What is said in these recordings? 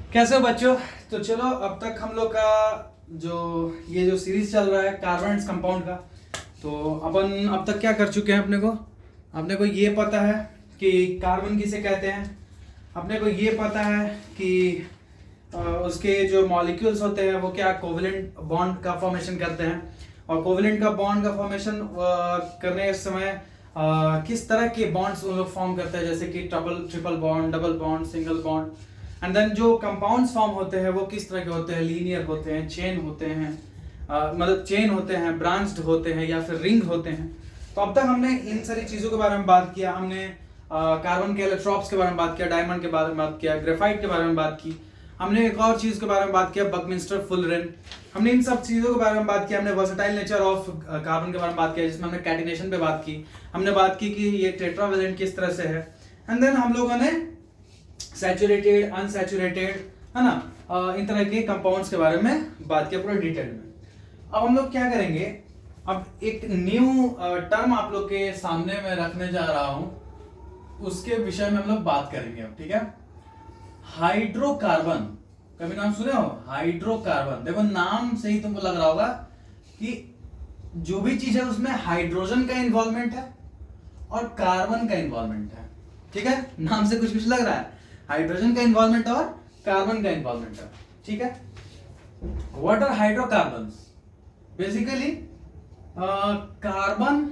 कैसे हो बच्चों। तो चलो अब तक हम लोग का जो सीरीज चल रहा है कार्बन एंड कंपाउंड का, तो अपन अब तक क्या कर चुके हैं। अपने को ये पता है कि कार्बन किसे कहते हैं। अपने को ये पता है कि उसके जो मॉलिक्यूल्स होते हैं वो क्या कोवलेंट बॉन्ड का फॉर्मेशन करते हैं, और कोवलेंट का बॉन्ड का फॉर्मेशन करने के समय किस तरह के बॉन्ड्स उन लोग फॉर्म करते हैं, जैसे कि triple bond, double bond, single bond. And then जो कंपाउंड्स फॉर्म होते हैं वो किस तरह के होते हैं, लीनियर होते हैं, चेन होते हैं, मतलब चेन होते हैं, ब्रांच्ड होते हैं, या फिर रिंग होते हैं। तो अब तक हमने इन सारी चीजों के बारे में बात किया। हमने कार्बन के इलेक्ट्रॉन्स के बारे में बात किया, डायमंड के बारे में बात किया, ग्रेफाइट के बारे में बात की। हमने एक और चीज के बारे में बात किया, बकमिंस्टर फुलरेन। हमने इन सब चीजों के बारे में बात किया। हमने वर्सेटाइल नेचर ऑफ कार्बन के बारे में बात किया, जिसमें हमने कैटिनेशन पे बात की। हमने बात की कि ये टेट्रावेलेंट किस तरह से है। एंड देन हम लोगों ने सैचुरेटेड, अनसैचुरेटेड, है ना, इन तरह के कंपाउंड्स के बारे में बात किया पूरा डिटेल में। अब हम लोग क्या करेंगे, अब एक न्यू टर्म आप लोग के सामने में रखने जा रहा हूं, उसके विषय में हम लोग बात करेंगे अब, ठीक है। हाइड्रोकार्बन, कभी नाम सुने हो हाइड्रोकार्बन? देखो नाम से ही तुमको लग रहा होगा कि जो भी चीज है उसमें हाइड्रोजन का इन्वॉल्वमेंट है और कार्बन का इन्वॉल्वमेंट है, ठीक है। नाम से कुछ कुछ लग रहा है, हाइड्रोजन का इन्वॉल्वमेंट और कार्बन का इन्वॉल्वमेंट है, ठीक है। What are hydrocarbons? Basically carbon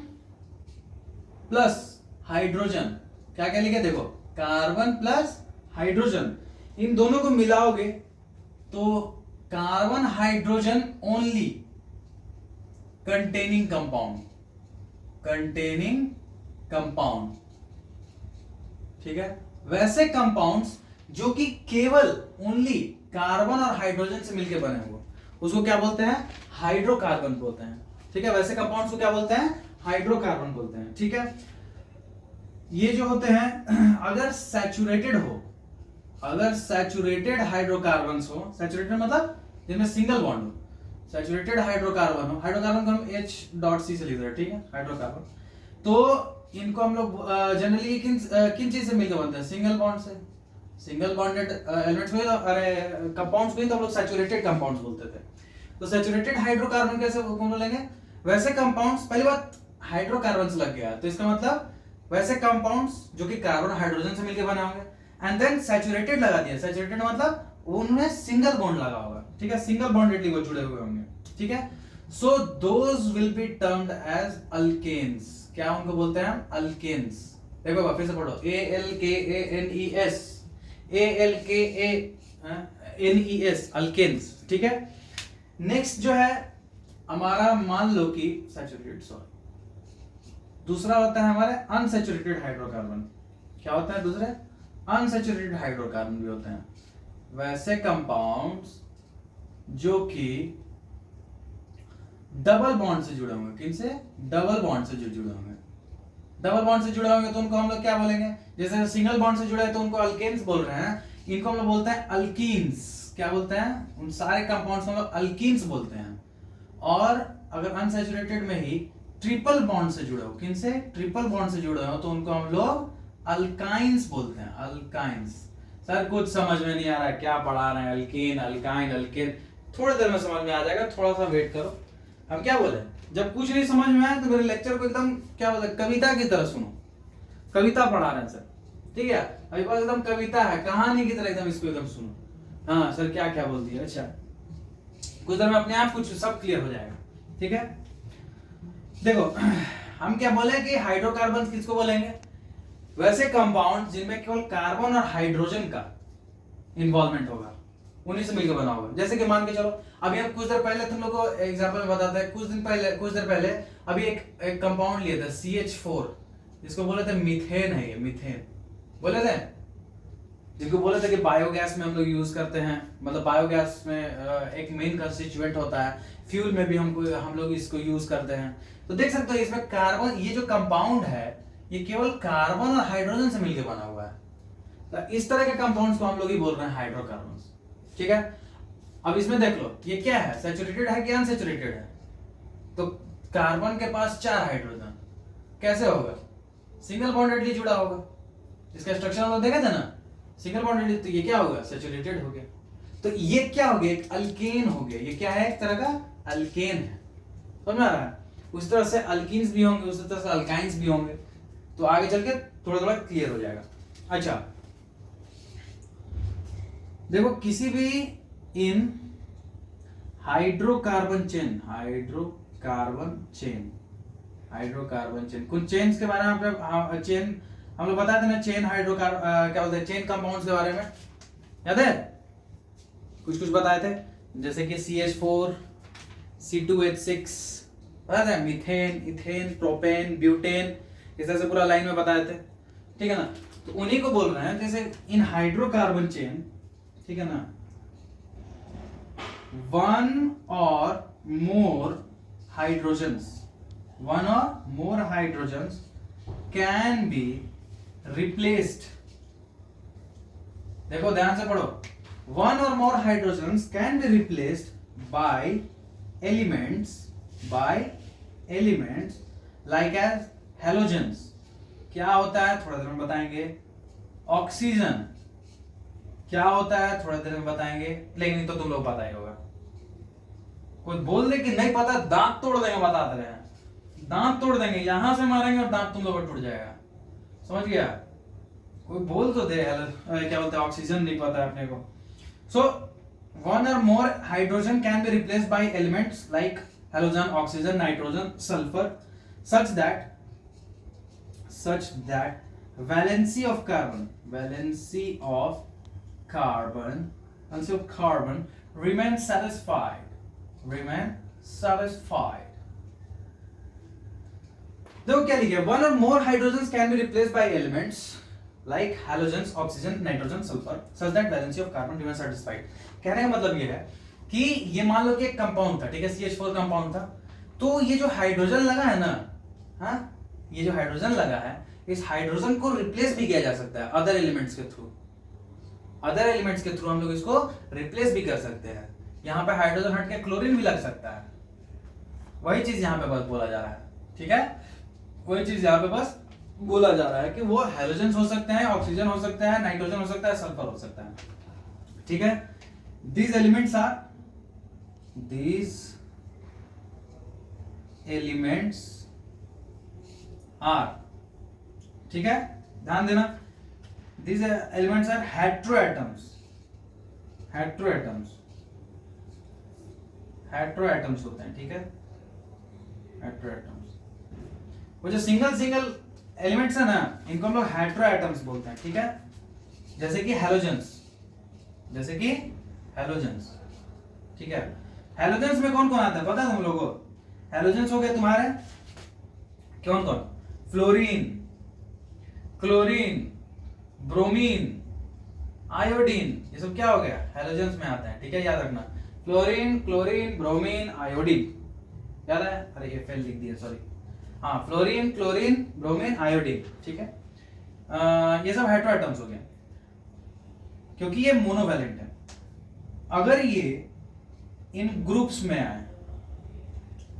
plus hydrogen, क्या क्या लिखे देखो, कार्बन प्लस हाइड्रोजन, इन दोनों को मिलाओगे तो carbon hydrogen only containing compound, ठीक है। वैसे कंपाउंड्स जो कि केवल ओनली कार्बन और हाइड्रोजन से मिलकर बने हुए, उसको क्या बोलते हैं? हाइड्रोकार्बन बोलते हैं, ठीक है। वैसे कंपाउंड्स को क्या बोलते हैं? हाइड्रोकार्बन बोलते हैं, ठीक है। ये जो होते हैं अगर सैचुरेटेड हाइड्रोकार्बन्स हो, सैचुरेटेड मतलब जिनमें सिंगल बॉन्ड हो, सैचुरेटेड हाइड्रोकार्बन हो, हाइड्रोकार्बन को हम H.C से लिख रहे हैं, ठीक है, हाइड्रोकार्बन। तो इनको हम लोग जनरली किन चीज से मिलकर बनते हैं? सिंगल बॉन्ड से। सिंगल बॉन्डेड एलिमेंट्स को, अरे कंपाउंड्स को तो हम लोग सैचुरेटेड कंपाउंड्स बोलते थे। तो सैचुरेटेड हाइड्रोकार्बन कैसे बोलेंगे? वैसे कंपाउंड्स, पहली बात हाइड्रोकार्बन से लग गया तो इसका मतलब वैसे कंपाउंड्स जो कि कार्बन और हाइड्रोजन से मिलकर बने होंगे, एंड देन सैचुरेटेड लगा दिया। सैचुरेटेड मतलब उनमें सिंगल बॉन्ड लगा होगा, ठीक है, सिंगल बॉन्डेडली वो जुड़े हुए होंगे, ठीक है। So those will be termed as alkanes. क्या उनको बोलते हैं? अल्केन्स। देखो वापस से पढ़ो, ALKANES, अल्केन्स, ठीक है। नेक्स्ट जो है हमारा, मान लो कि सैचुरेटेड, सॉरी, दूसरा होता है हमारे अनसैचुरेटेड हाइड्रोकार्बन। क्या होता है दूसरे? अनसैचुरेटेड हाइड्रोकार्बन भी होते हैं वैसे कंपाउंड्स जो कि डबल बॉन्ड से जुड़े होंगे। किनसे? डबल बॉन्ड से जो जुड़े होंगे। डबल बॉन्ड से जुड़े होंगे तो उनको हम लोग क्या बोलेंगे? जैसे सिंगल बॉन्ड से जुड़े हैं तो उनको अल्केन्स बोल रहे हैं, इनको हम लोग बोलते हैं अल्कीन्स। क्या बोलते हैं? उन सारे कंपाउंड्स को हम लोग अल्कीन्स बोलते हैं। और अगर अनसैचुरेटेड में ही ट्रिपल बॉन्ड से जुड़े हो, किनसे? ट्रिपल बॉन्ड से जुड़े हो, तो उनको हम लोग अल्काइंस बोलते हैं, अल्काइंस। सर कुछ समझ में नहीं आ रहा है, क्या पढ़ा रहे हैं? Alkyne, alkyne, alkane. थोड़ी देर में समझ में आ जाएगा, थोड़ा सा वेट करो। हम क्या बोले, जब कुछ नहीं समझ में आए तो मेरे लेक्चर को एकदम क्या बोले, कविता की तरह सुनो। कविता पढ़ा रहे हैं सर, ठीक है, अभी पास एकदम कविता है, कहानी की तरह एकदम इसको एकदम सुनो। हाँ सर क्या क्या बोल दिया, अच्छा कुछ देर में अपने आप कुछ सब क्लियर हो जाएगा, ठीक है। देखो हम क्या बोले कि हाइड्रोकार्बन किसको बोलेंगे? वैसे कंपाउंड जिनमें केवल कार्बन और हाइड्रोजन का इन्वॉल्वमेंट होगा, उन्हीं से मिलकर बना होगा। जैसे कि मान के चलो, अभी हम कुछ देर पहले तुम लोग को एग्जांपल में बताते हैं, कुछ देर पहले अभी एक कंपाउंड लिए थे CH4, जिसको बोले थे मीथेन है, ये मीथेन बोले थे, जिनको बोले थे कि बायोगैस में हम लोग यूज करते हैं, मतलब बायोगैस में एक मेन कंस्टिट्यूएंट होता है, फ्यूल में भी हम लोग इसको यूज करते हैं। तो देख सकते हो इसमें कार्बन, ये जो कंपाउंड है ये केवल कार्बन और हाइड्रोजन से मिलकर बना हुआ है। तो इस तरह के कंपाउंड्स को हम लोग ही बोल रहे हैं हाइड्रोकार्बन्स, ठीक है। अब इसमें देख लो ये क्या है, सैचुरेटेड है कि अनसैचुरेटेड है? तो कार्बन के पास 4 हाइड्रोजन, कैसे होगा? सिंगल बॉन्डेडली जुड़ा होगा। इसका स्ट्रक्चर हम लोग देखा था ना, सिंगल बॉन्डेडली, तो ये क्या होगा? सैचुरेटेड हो गया, तो ये क्या हो गया, एक अल्केन हो गया। ये क्या है, एक तरह का अल्केन है, समझ में आ रहा है। उस तरह से अल्कीन्स भी होंगे, उस तरह से अल्काइंस भी होंगे, तो आगे चल के थोड़ा थोड़ा क्लियर हो जाएगा। अच्छा देखो, किसी भी इन हाइड्रोकार्बन चेन, हाइड्रोकार्बन चेन, कुछ चेन्स के बारे में आपने चेन हम लोग बताते ना, चेन क्या बोलते हैं, चेन कंपाउंड्स के बारे में याद है, कुछ कुछ बताए थे, जैसे कि CH4 C2H6 पता है, मीथेन, इथेन, प्रोपेन, ब्यूटेन, इस तरह से पूरा लाइन में बताए थे, ठीक है ना। तो उन्हीं को बोल रहे हैं, जैसे इन हाइड्रोकार्बन चेन, ठीक है ना, वन और more hydrogens can be replaced, देखो ध्यान से पढ़ो, वन और more hydrogens can be replaced by elements like as halogens. क्या होता है थोड़ा देर में बताएंगे। ऑक्सीजन क्या होता है थोड़ा देर में बताएंगे, लेकिन तो तुम लोग पता ही होगा। कोई बोल दे कि नहीं पता, दांत तोड़ देंगे, बताते रहे, दांत तोड़ देंगे, यहां से मारेंगे और दांत तुम लोग का टूट जाएगा, समझ गया। कोई बोल तो दे क्या बोलते हैं, ऑक्सीजन नहीं पता है अपने को। सो वन और more hydrogen can be replaced by elements like halogen, oxygen, nitrogen, sulfur, such that valency of carbon remains satisfied. देखो क्या लिखे, वन और more hydrogen can be replaced by elements like halogens, oxygen, nitrogen, sulphur, such that valency of carbon remain satisfied. कहने का मतलब ये है कि ये मान लो कि एक कंपाउंड था, ठीक है, CH4 कंपाउंड था, तो ये जो हाइड्रोजन लगा है ना, हाँ, ये जो हाइड्रोजन लगा है, इस हाइड्रोजन को रिप्लेस भी किया जा सकता है अदर एलिमेंट्स के थ्रू हम लोग इसको रिप्लेस भी कर सकते हैं। यहाँ पे हाइड्रोजन हट के क्लोरीन भी लग सकता है, वही चीज यहाँ पे बस बोला जा रहा है, ठीक है, वही चीज यहाँ पे बस बोला जा रहा है कि वो हैलोजन हो सकते हैं, ऑक्सीजन हो सकता है, नाइट्रोजन हो सकता है, सल्फर हो सकता है, ठीक है। These elements are ठीक है, ध्यान देना, these elements are heteroatoms होते हैं, ठीक है, heteroatoms। वो जो सिंगल एलिमेंट्स है ना, इनको हम लोग हेटेरोएटम्स बोलते हैं, ठीक है। जैसे कि हैलोजेंस, ठीक है। हैलोजेंस में कौन कौन आता है पता है तुम लोगों को? हैलोजेंस हो गए तुम्हारे कौन कौन, फ्लोरीन, क्लोरीन, ब्रोमीन, आयोडीन, ये सब क्या हो गया, हैलोजेंस में आता है, ठीक है, याद रखना, फ्लोरीन, क्लोरीन, ब्रोमीन, आयोडीन, याद है, अरे ये फेल लिख दिया, सॉरी, हाँ, फ्लोरीन, क्लोरीन, ब्रोमीन, आयोडीन, ठीक है। ये सब हेटेरोएटम्स हो गए, क्योंकि ये मोनोवैलेंट है। अगर ये इन ग्रुप्स में आए,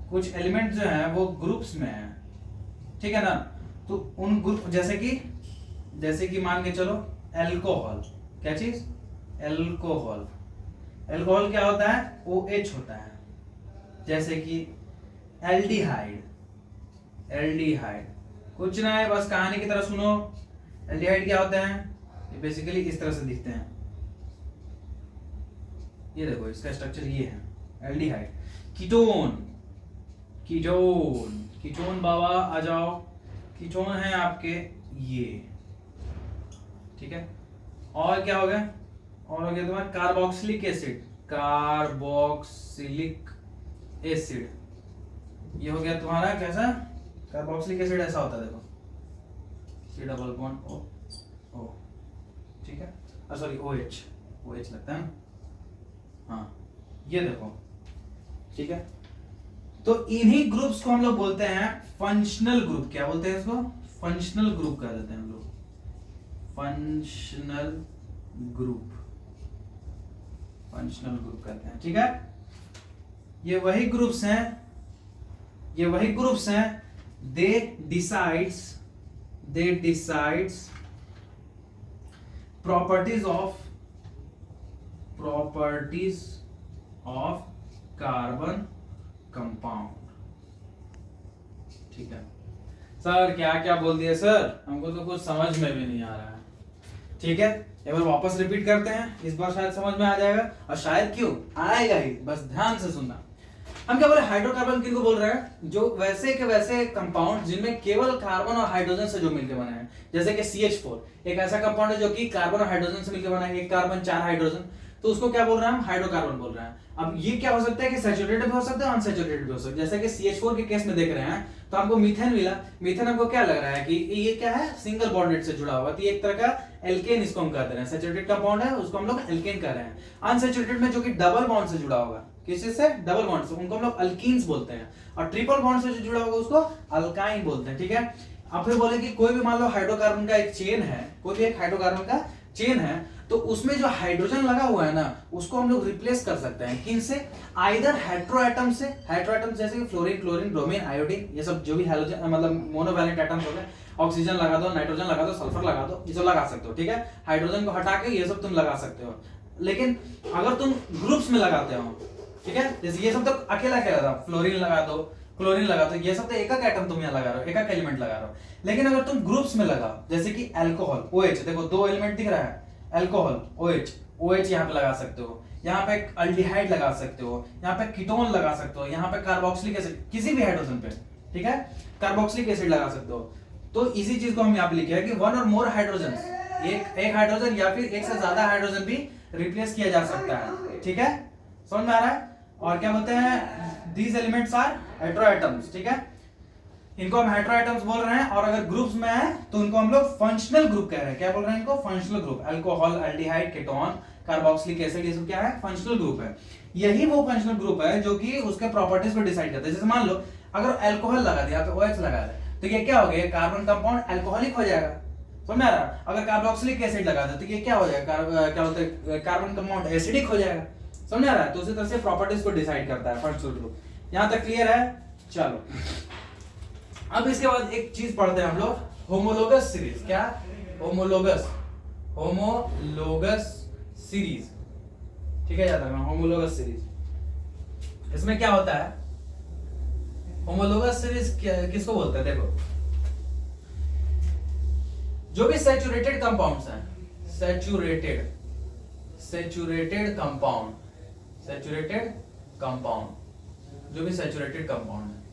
कुछ एलिमेंट जो हैं वो ग्रुप्स में है, ठीक है ना, तो उन ग्रुप जैसे कि मान के चलो एल्कोहल, क्या चीज, एल्कोहल क्या होता है, OH होता है, जैसे कि एल्डिहाइड, कुछ ना है, बस कहानी की तरह सुनो। एल्डिहाइड क्या होते हैं, ये बेसिकली इस तरह से दिखते हैं, ये देखो इसका स्ट्रक्चर ये है, एल्डिहाइड। कीटोन बाबा आ जाओ, कीटोन है आपके ये, ठीक है। और क्या हो गया, और हो गया तुम्हारा कार्बोक्सिलिक एसिड, ये हो गया तुम्हारा कैसा, कार्बोक्सिलिक एसिड ऐसा होता है, देखो C डबल बॉन्ड O, ठीक है, सॉरी OH लगता है ना, हाँ, ये देखो, ठीक है। तो इन्हीं ग्रुप्स को हम लोग बोलते हैं फंक्शनल ग्रुप। क्या बोलते हैं इसको, फंक्शनल ग्रुप कह देते हैं हम लोग, फंक्शनल ग्रुप कहते हैं, ठीक है। ये वही ग्रुप्स हैं, they decides properties properties of carbon compound. ठीक है सर, क्या क्या बोल दिए सर, हमको तो कुछ समझ में भी नहीं आ रहा है। ठीक है, एक बार वापस रिपीट करते हैं, इस बार शायद समझ में आ जाएगा, और शायद क्यों आएगा ही, बस ध्यान से सुनना। हम क्या बोले, हाइड्रोकार्बन किनको बोल रहे हैं, जो वैसे के वैसे कंपाउंड जिनमें केवल कार्बन और हाइड्रोजन से जो मिलकर बने हैं, जैसे कि CH4 एक ऐसा कंपाउंड है जो कि कार्बन और हाइड्रोजन से मिलकर बना है, एक कार्बन 4 हाइड्रोजन, तो उसको क्या बोल रहे हैं हम, हाइड्रोकार्बन बोल रहे हैं। अब ये क्या हो सकता है कि सैचुरेटेड भी हो सकता है, अनसैचुरेटेड भी हो सकता है। जैसे कि CH4 के केस में देख रहे हैं तो हमको मीथेन मिला, मीथेन हमको क्या लग रहा है कि ये क्या है, सिंगल बॉन्डेड से जुड़ा हुआ, तो ये एक तरह का एल्केन इसको हम कहते हैं, सैचुरेटेड कंपाउंड है उसको हम लोग एल्केन कह रहे हैं। अनसैचुरेटेड में जो कि डबल बॉन्ड से जुड़ा होगा, किसी से, डबल बॉन्ड से, उनको हम लोग अल्कीन्स बोलते हैं, और ट्रिपल बॉन्ड से जो जुड़ा होगा उसको अल्काइन बोलते हैं। ठीक है, अब फिर बोले कि कोई भी मान लो हाइड्रोकार्बन का एक चेन है, कोई भी एक हाइड्रोकार्बन का चेन है, तो उसमें जो हाइड्रोजन लगा हुआ है ना, उसको हम लोग रिप्लेस कर सकते हैं किनसे, आइदर हेटेरोएटम से, हेटेरोएटम जैसे कि फ्लोरीन, क्लोरीन, ब्रोमीन, आयोडीन, ये सब जो भी हैलोजन मतलब मोनोवैलेंट एटम्स हो गए, ऑक्सीजन लगा दो, नाइट्रोजन लगा दो, सल्फर लगा दो, ये सब लगा सकते हो। ठीक है, हाइड्रोजन को हटा के ये सब तुम लगा सकते हो, लेकिन अगर तुम ग्रुप्स में लगाते हो, ठीक है, जैसे ये सब तो अकेला अकेला था, फ्लोरीन लगा दो, क्लोरीन लगा दो, ये सब तो एक एक एटम तुम यहाँ लगा रहे हो, एक एक एलिमेंट लगा रहे हो, लेकिन अगर तुम ग्रुप्स में लगाओ, जैसे कि अल्कोहल OH, देखो दो एलिमेंट दिख रहा है, अल्कोहल OH यहाँ पे लगा सकते हो, यहाँ पे अल्डिहाइड लगा सकते हो, यहाँ पे कीटोन लगा सकते हो, यहाँ पे कार्बोक्सिलिक एसिड, किसी भी हाइड्रोजन पे, ठीक है, कार्बोक्सिलिक एसिड लगा सकते हो। तो इसी चीज को हम यहाँ पे लिखे हैं कि वन और मोर हाइड्रोजन, एक हाइड्रोजन या फिर एक से ज्यादा हाइड्रोजन भी रिप्लेस किया जा सकता है। ठीक है, समझ में आ रहा है। और क्या बोलते हैं, दीज एलिमेंट्स आर हेटेरोएटम्स। ठीक है, इनको हम हेटेरोएटम्स बोल रहे हैं, और अगर ग्रुप्स में है तो इनको हम लोग फंक्शनल ग्रुप कह रहे हैं। क्या बोल रहे हैं इनको, functional group. Alcohol, aldehyde, ketone, carboxylic acid, ये सब क्या है, फंक्शनल ग्रुप है। यही वो फंक्शनल ग्रुप है जो कि उसके प्रॉपर्टीज को डिसाइड करता है। जैसे मान लो अगर अल्कोहल लगा दिया तो OH लगा दे, तो ये क्या हो गया, कार्बन कंपाउंड अल्कोहलिक हो जाएगा, समझ में आ रहा है। अगर कार्बोक्सिलिक एसिड लगा दे तो ये क्या हो जाएगा, क्या बोलते हैं, कार्बन कंपाउंड एसिडिक हो जाएगा, समझ आ रहा है। तो उसी तरह से प्रॉपर्टीज को डिसाइड करता है फंक्शनल ग्रुप। यहां तक क्लियर है। चलो अब इसके बाद एक चीज पढ़ते हैं हम लोग, होमोलोगस सीरीज। क्या, होमोलोगस, होमोलोगस सीरीज। ठीक है, याद रखना होमोलोगस सीरीज। इसमें क्या होता है, होमोलोगस सीरीज किसको बोलते हैं, देखो जो भी सैचुरेटेड कंपाउंड्स हैं, सैचुरेटेड कंपाउंड, सैचुरेटेड कंपाउंड, जो भी सैचुरेटेड कंपाउंड है,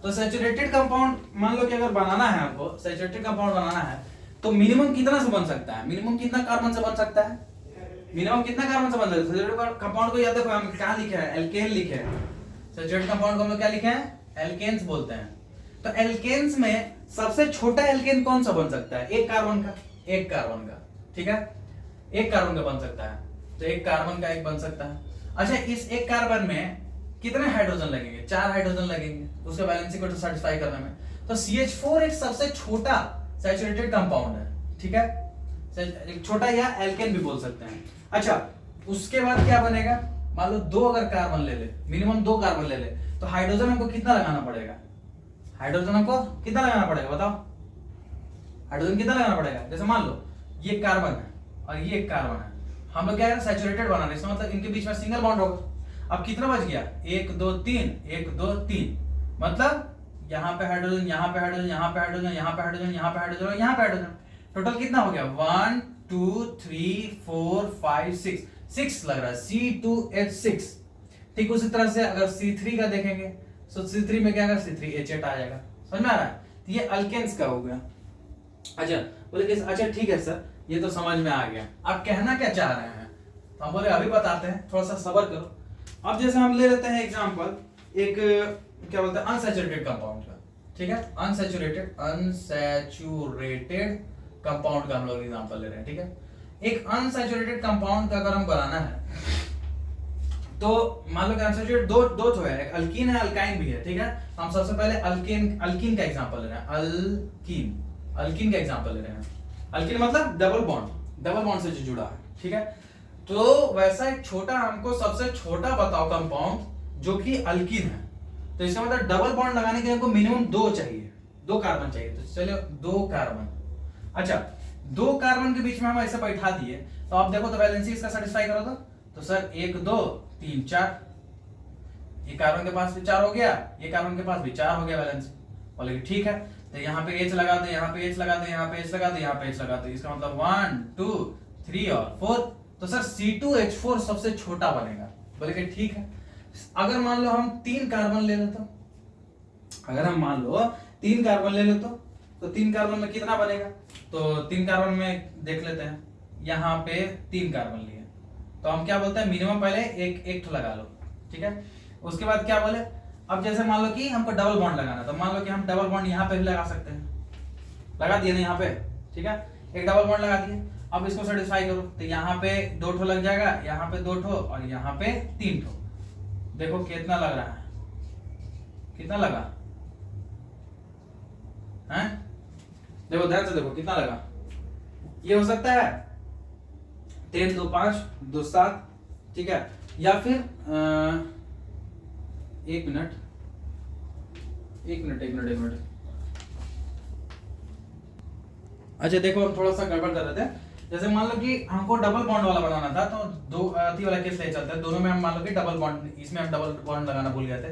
तो सैचुरेटेड कंपाउंड मान लो कि अगर बनाना है आपको, सैचुरेटेड कंपाउंड बनाना है तो मिनिमम कितना से बन सकता है, मिनिमम कितना कार्बन से बन सकता है, मिनिमम कितना कार्बन से बन सकता है। सैचुरेटेड कंपाउंड को याद देखो, हम क्या लिखे हैं, एल्केन लिखे हैं। सैचुरेटेड कंपाउंड को हम लोग क्या लिखे हैं, एल्केन्स बोलते हैं। तो एल्केन्स में सबसे छोटा एल्केन कौन सा बन सकता है, एक कार्बन का, एक कार्बन का, ठीक है, एक कार्बन का बन सकता है, तो एक कार्बन का एक बन सकता है। अच्छा, इस एक कार्बन में कितने हाइड्रोजन लगेंगे, 4 हाइड्रोजन लगेंगे उसके वैलेंसी को सेटिस्फाई करने में। तो CH4 एक सबसे छोटा सैचुरेटेड कंपाउंड है, ठीक है, एक छोटा या एल्केन भी बोल सकते हैं। अच्छा, उसके बाद क्या बनेगा, मान लो 2 अगर कार्बन ले ले, मिनिमम 2 कार्बन ले ले, तो हाइड्रोजन हमको कितना लगाना पड़ेगा, हाइड्रोजन हमको कितना लगाना पड़ेगा बताओ, हाइड्रोजन कितना लगाना पड़ेगा। जैसे मान लो ये कार्बन है और ये एक कार्बन है, हम लोग क्या है सैचुरेटेड बना रहे हैं, इसका मतलब इनके बीच में सिंगल बॉन्ड होगा। अब कितना बच गया, 1 2 3, 1 2 3, मतलब यहाँ पे हाइड्रोजन, यहाँ पे हाइड्रोजन, यहाँ पे हाइड्रोजन, यहाँ पे हाइड्रोजन, यहाँ पे हाइड्रोजन और यहाँ पे हाइड्रोजन, टोटल कितना हो गया, 1 2 3 4 5 6, 6 लग रहा है, C2H6। ठीक उसी तरह से अगर C3 का देखेंगे तो C3 में क्या आएगा, C3H8 आ जाएगा, समझ में आ रहा है। तो ये अल्केन्स का हो गया। अच्छा बोले कि अच्छा ठीक है सर, ये तो समझ में आ गया, आप कहना क्या चाह रहे हैं, तो हम बोले अभी बताते हैं, थोड़ा सा सब्र करो। अब जैसे हम ले लेते हैं एग्जांपल, एक क्या बोलते हैं अनसैचुरेटेड कंपाउंड का, ठीक है, अनसैचुरेटेड कंपाउंड का हम लोग एग्जांपल ले रहे हैं, ठीक है। एक अनसैचुरेटेड कंपाउंड का अगर हम बनाना है तो मान लो कि अनसैचुरेटेड दो तो है, एक अल्कीन है, अल्काइन भी है, ठीक है। हम सबसे पहले अल्कीन का एग्जांपल ले रहे हैं, अल्कीन का एग्जांपल ले रहे हैं। अल्कीन मतलब डबल बॉन्ड से जो जुड़ा है, ठीक है। तो वैसा एक छोटा, हमको सबसे छोटा बताओ कंपाउंड जो कि अल्कीन है, तो इसका मतलब डबल बॉन्ड लगाने के लिए हमको मिनिमम 2 चाहिए, 2 कार्बन चाहिए। तो चलिए 2 कार्बन, अच्छा 2 कार्बन के बीच में हम ऐसे बैठा दिए, तो आप देखो तो वैलेंसी इसका सेटिस्फाई करो, तो सर 1 2 3 4, ये कार्बन के पास भी 4 हो गया, ये कार्बन के पास भी 4 हो गया वैलेंस। बोले कि ठीक है, तो यहाँ पे H लगा दे, यहाँ पे H लगा दे, यहाँ पे H लगा दे, यहाँ पे H लगा दे, इसका मतलब 1 2 3 और 4। तो सर C2H4 सबसे छोटा बनेगा। बोले कि ठीक है। अगर मान लो हम 3 कार्बन ले ले तो, अगर हम मान लो 3 कार्बन ले ले तो 3 कार्बन में कितना बनेगा? तो 3 कार्बन में देख लेते हैं, यहाँ पे 3 कार्बन लिए, तो हम क्या बोलते हैं, मिनिमम पहले एक तो लगा लो, ठीक है। उसके बाद क्या बोले, अब जैसे मान लो कि हमको डबल बॉन्ड लगाना, तो मान लो कि हम डबल बॉन्ड यहाँ पे भी लगा सकते हैं, लगा दिए ना यहाँ पे, ठीक है, एक डबल बॉन्ड लगा दिए। अब इसको सेटिस्फाई करो, तो यहाँ पे 2 ठो लग जाएगा, यहाँ पे 2 ठो और यहाँ पे 3 ठो। देखो कितना लग रहा है, कितना लगा है? देखो ध्यान से देखो कितना लगा। ये हो सकता है 3 2 5 2 7, ठीक है, या फिर 1 मिनट 1 मिनट 1 मिनट 1 मिनट। अच्छा देखो हम थोड़ा सा गड़बड़ कर रहे थे। जैसे मान लो कि हमको डबल बॉन्ड वाला बनाना था, तो दो अथी वाला केस ले चलते हैं, दोनों में हम मान लो कि डबल बॉन्ड, इसमें हम डबल बॉन्ड लगाना भूल गए थे,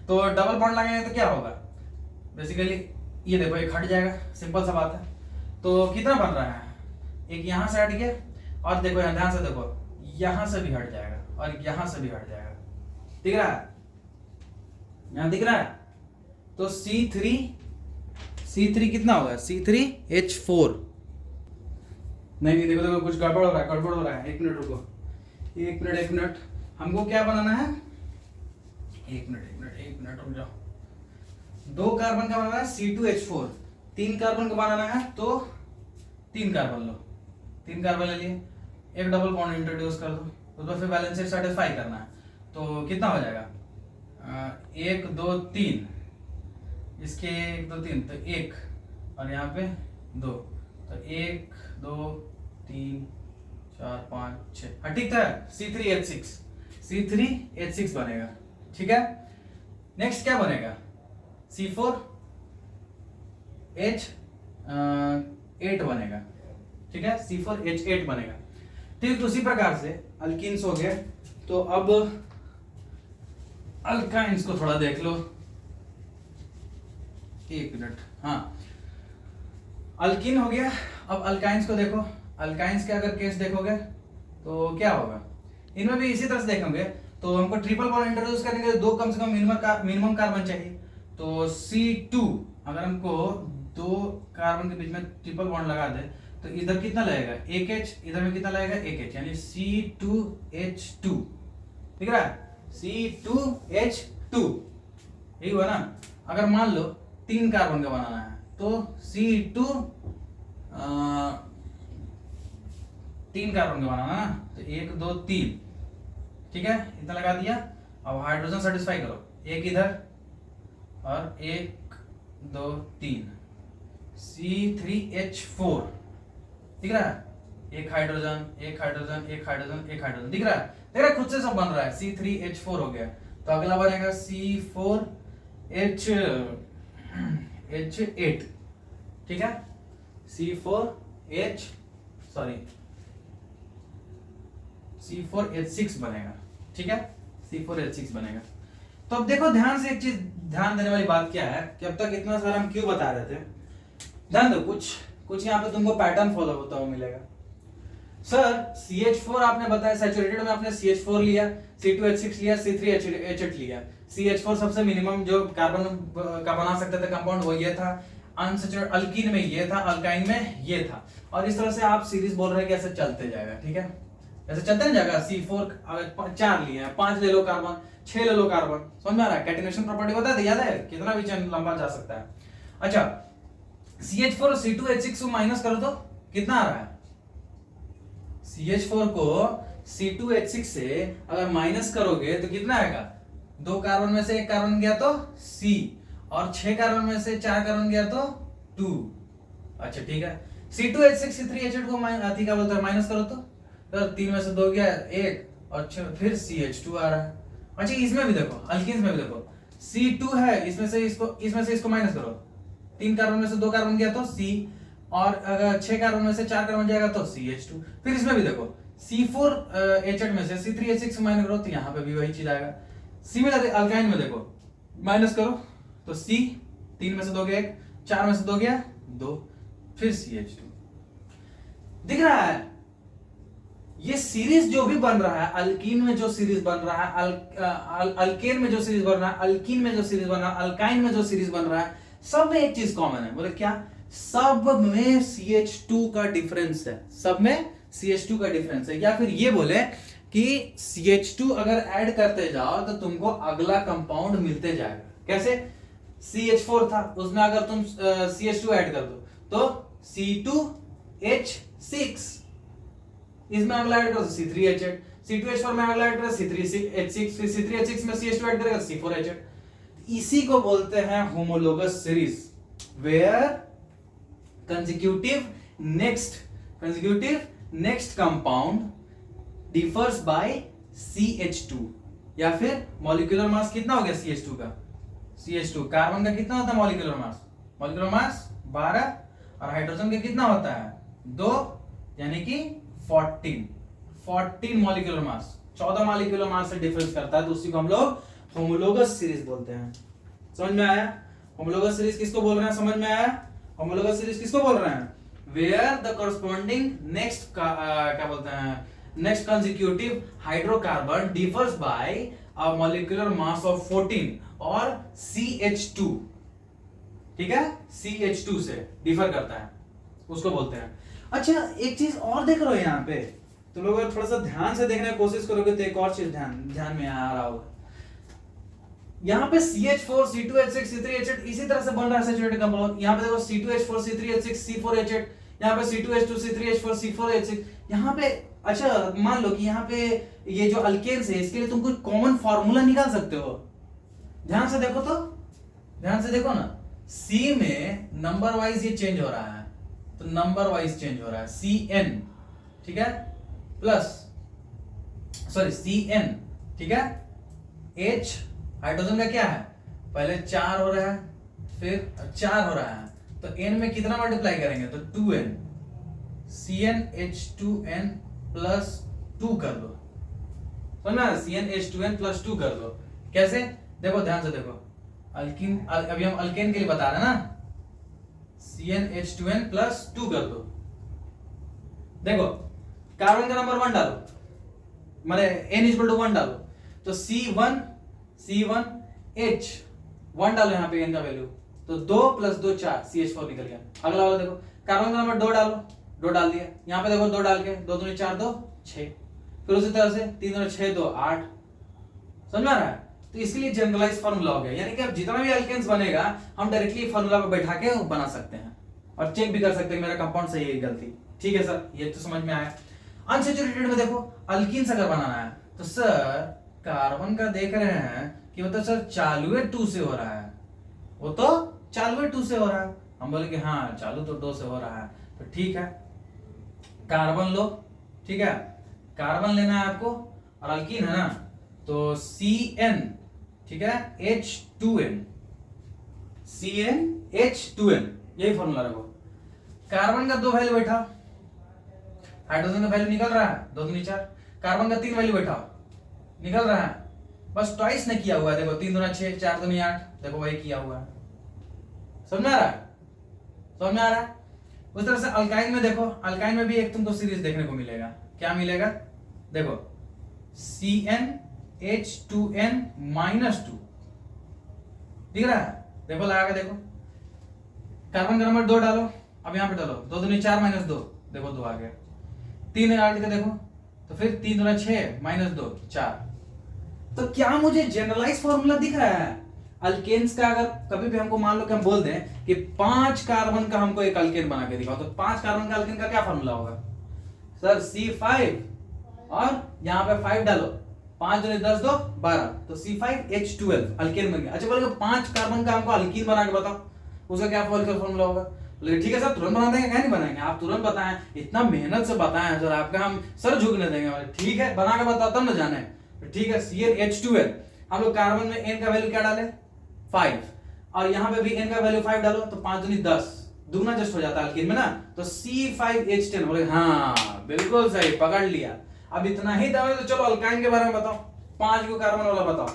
तो डबल बॉन्ड लगाएंगे तो क्या होगा, बेसिकली ये देखो एक हट जाएगा, सिंपल सा बात है। तो कितना बन रहा है, एक यहाँ से हट गया, और देखो यहाँ ध्यान से देखो, यहाँ से भी हट जाएगा और यहाँ से भी हट जाएगा, दिख रहा है, यहाँ दिख रहा है। तो C3 कितना होगा, C3H4। नहीं देखो देखो कुछ गड़बड़ हो रहा है, गड़बड़ हो रहा है, 1 मिनट रुको, 1 मिनट, हमको क्या बनाना है, 1 मिनट रुक जाओ। 2 कार्बन का बनाना है C2H4, 3 कार्बन का बनाना है तो 3 कार्बन लो, 3 कार्बन ले लिए, एक डबल बॉन्ड इंट्रोड्यूस कर दो, उसमें फिर बैलेंस सेटिस्फाई करना है, तो कितना हो जाएगा, 1 2 3, इसके 1 2 3 तो 1 और यहाँ पे 2, तो 1 2 3 4 5 6, हाँ ठीक था, C3H6 बनेगा, ठीक है। नेक्स्ट क्या बनेगा, C4H8 बनेगा, ठीक है, C4H8 बनेगा। ठीक उसी प्रकार से अल्कीन्स हो गए, तो अब अल्काइंस को थोड़ा देख लो, 1 मिनट, हाँ अल्कीन हो गया। अब अल्काइंस को देखो, अल्काइंस के अगर केस देखोगे तो क्या होगा, इनमें भी इसी तरह से देखेंगे, तो हमको ट्रिपल बॉन्ड इंट्रोड्यूस करने के लिए 2 कम से कम मिनिमम कार्बन चाहिए, तो C2, अगर हमको 2 कार्बन के बीच में ट्रिपल बॉन्ड लगा दे तो इधर कितना लगेगा, 1 H, इधर में कितना लगेगा, 1 H, यानी C2H2, ठीक है, C2H2, यही हुआ ना। अगर मान लो 3 कार्बन का बनाना है तो C2 3 कार्बन का बनाना है, तो 1 2 3, ठीक है, इतना लगा दिया। अब हाइड्रोजन सेटिस्फाई करो, एक इधर और 1 2 3, C3H4, दिख रहा है, एक हाइड्रोजन एक हाइड्रोजन एक हाइड्रोजन एक हाइड्रोजन, दिख रहा है, देख रहा है, खुद से सब बन रहा है, C3H4 हो गया। तो अगला बनेगा C4H8, ठीक है, C4H6 बनेगा, ठीक है, C4H6 बनेगा। तो अब देखो ध्यान से, एक चीज ध्यान देने वाली बात क्या है कि अब तक इतना सारा हम क्यों बता रहे थे, ध्यान दो, कुछ यहाँ पे तुमको पैटर्न फॉलो होता हुआ मिलेगा। सर CH4 आपने बताया सैचुरेटेड में, आपने CH4 लिया, C2H6 लिया, C3H8 लिया, CH4 सबसे मिनिमम जो कार्बन का बना सकते थे कंपाउंड वो ये था, अनसैचुरेटेड अल्कीन में ये था, अल्काइन में ये था, और इस तरह से आप सीरीज बोल रहे हैं कि ऐसे चलते जाएगा, ठीक है, ऐसे चलते नहीं जाएगा। C4 अगर 4 लिए हैं, 5 ले लो कार्बन, 6 ले लो कार्बन, समझ में आ रहा है, कैटिनेशन प्रॉपर्टी बता दे, याद है, कितना भी चेन लंबा जा सकता है। अच्छा CH4 और C2H6 को माइनस करो तो कितना आ रहा है, CH4 को C2H6 से अगर माइनस करोगे तो कितना आएगा, 2 कार्बन में से 1 कार्बन गया तो C, और 6 कार्बन में से 4 कार्बन गया तो 2। अच्छा ठीक है, C2H6 C3H8 को अथी क्या बोलते हैं माइनस करो तो 3 में से 2 गया 1 और फिर CH2 आ रहा है। अच्छा इसमें भी देखो, अल्कीन्स में भी देखो, C2 है, इसमें से इसको माइनस करो, 3 कार्बन में से 2 कार्बन गया तो C, और अगर 6 कार्बन में से 4 कार्बन जाएगा तो CH2। फिर इसमें भी देखो C4H8 में से C3H6 माइनस करो तो यहाँ पे भी वही चीज आएगा। सिमिलर अल्काइन में देखो माइनस करो तो C 3 में से 2 गया 1, 4 में से 2 गया 2, फिर CH2। दिख रहा है ये सीरीज जो भी बन रहा है, अल्कीन में जो सीरीज बन रहा है, अल्केन में जो सीरीज बन रहा है, अल्कीन में जो सीरीज बन रहा है, अल्काइन में जो सीरीज बन रहा है, सब में एक चीज कॉमन है। बोले क्या? सब में CH2 का डिफरेंस है, सब में CH2 का डिफरेंस है। या फिर ये बोले कि CH2 अगर ऐड करते जाओ तो तुमको अगला कंपाउंड मिलते जाएगा। कैसे? CH4 था, उसमें अगर तुम CH2 ऐड कर दो तो C2H6, इसमें अगला ऐड करो C3H8, C2H4 में अगला ऐड करो C3H6, फिर C3H6 में CH2 ऐड करेगा C4H8। इसी को बोलते हैं homologous series, where consecutive next compound differs by CH2। या फिर मॉलिक्यूलर मास कितना हो गया CH2 का? CH2 कार्बन का कितना होता है मॉलिक्यूलर मास? मॉलिक्यूलर मास 12, और हाइड्रोजन का कितना होता है? 2, यानी कि 14 मॉलिक्यूलर मास, 14 मॉलिक्यूलर मास से डिफरेंस करता है, तो उसी को हम लोग होमोलोगस सीरीज बोलते हैं। समझ में आया? होमोलोगस सीरीज किसको बोल रहे हैं? समझ में आया? होमोलोगस सीरीज किसको बोल रहे हैं? वेयर द कॉरस्पॉन्डिंग नेक्स्ट क्या बोलते हैं, next consecutive hydrocarbon differs by a molecular mass of 14 और CH2, ठीक है, CH2 से डिफर करता है, उसको बोलते हैं। अच्छा एक चीज और देख रहे हो यहाँ पे, तुम लोग अगर थोड़ा सा ध्यान से देखने की कोशिश करोगे तो एक और चीज ध्यान में आ रहा होगा। यहाँ पे CH4 C2H6 C3H8 इसी तरह से बन रहा है सैचुरेटेड कंपाउंड। यहाँ पे देखो C2H4 C3H6 C4H8, यहाँ पे C2H2 C3H4 C4H6, यहाँ पे अच्छा मान लो कि यहाँ पे ये जो अल्केन्स है इसके लिए तुम कोई कॉमन फार्मूला निकाल सकते हो। ध्यान से देखो तो, ध्यान से देखो ना, C में नंबर वाइज ये चेंज हो रहा है, तो नंबर वाइज चेंज हो रहा है CN, ठीक है, प्लस सॉरी CN, ठीक है, H हाइड्रोजन का क्या है? पहले 4 हो रहा है, फिर 4 हो रहा है, तो N में कितना मल्टीप्लाई करेंगे? तो 2N, CnH2n प्लस 2 कर दो, समझना? CnH2n प्लस 2 कर दो। कैसे? देखो ध्यान से देखो, अल्कीन, अभी हम अल्केन के लिए बता रहे हैं ना, CnH2n प्लस 2 कर दो। देखो कार्बन का नंबर 1 डालो, माने N इक्वल टू 1 डालो, तो C1H 1 डालो यहाँ पे N का वैल्यू, तो 2 प्लस 2 4, CH4 निकल गया। अगला वाला देखो, कार्बन का नंबर 2 डालो, 2 डाल दिया, यहाँ पे देखो 2 डाल के 2 दूनी 4 2 6, फिर उसी तरह से 3 दूनी 6 2 8, समझ में आ रहा है? तो इसके लिए जनरलाइज फार्मूला हो गया, यानी कि अब जितना भी अल्केन्स बनेगा हम डायरेक्टली फार्मूला पे बैठा के बना सकते हैं और चेक भी कर सकते हैं मेरा कंपाउंड सही है गलती। ठीक है सर, ये तो समझ में आया। अनसैचुरेटेड में देखो अल्कीन्स अगर बनाना है तो सर कार्बन का देख रहे हैं कि वो तो सर चालू 2 से हो रहा है, वो तो चालू 2 से हो रहा है। हम बोले कि हाँ चालू तो 2 से हो रहा है, तो ठीक है कार्बन लो, ठीक है कार्बन लेना है आपको, और अल्कीन है ना तो CN, ठीक है H2n, CnH2n, यही फॉर्मूला रखो। कार्बन का 2 वैल्यू बैठा, हाइड्रोजन का वैल्यू निकल रहा है 2 दूनी 4, कार्बन का 3 वैल्यू बैठा निकल रहा है, बस ट्वाइस ने किया हुआ है, देखो 3 दूना 6 4 दूनी 8, देखो वही किया हुआ है। समझ में आ रहा है? समझ में आ रहा है? उस तरह से अल्काइन में देखो, अल्काइन में भी एक तुमको सीरीज देखने को मिलेगा, क्या मिलेगा? देखो CnH2n -2 दिख रहा है, देखो लगा के देखो, कार्बन का नंबर 2 डालो, अब यहां पे डालो 2 दूनी 4 -2, देखो 2 आ गया, 3 डाल के देखो तो फिर 3 दूना 6 -2 4। तो क्या मुझे जनरलाइज फॉर्मूला दिख रहा है अल्केन्स का? अगर कभी भी हमको मान लो कि हम बोल दें कि 5 कार्बन का हमको एक अल्केन बना के दिखाओ, तो 5 कार्बन का अल्केन का क्या फॉर्मूला होगा सर? C5 और यहां पे 5 डालो, 5 दूनी 10 2 12, तो C5H12 अल्केन बन गया। अच्छा बोले 5 कार्बन का हमको अल्कीन बना के बताओ, उसका क्या फॉर्मूला होगा? बोले ठीक है सर तुरंत बना देंगे, क्या नहीं बनाएंगे, आप तुरंत बताएं, इतना मेहनत से बताएं सर, आपका हम सर झुकने देंगे। ठीक है बना के बताओ तब ना जाने। ठीक है CnH2n, हम लोग कार्बन में N का वैल्यू क्या डाले 5, और यहाँ पे भी N का वैल्यू 5 डालो, तो 5 दूनी 10, दुगना जस्ट हो जाता है अल्कीन में ना, तो C5H10। बोले हाँ बिल्कुल सही पकड़ लिया, अब इतना ही दम है तो चलो अल्काइन के बारे में बताओ, 5 को कार्बन वाला बताओ।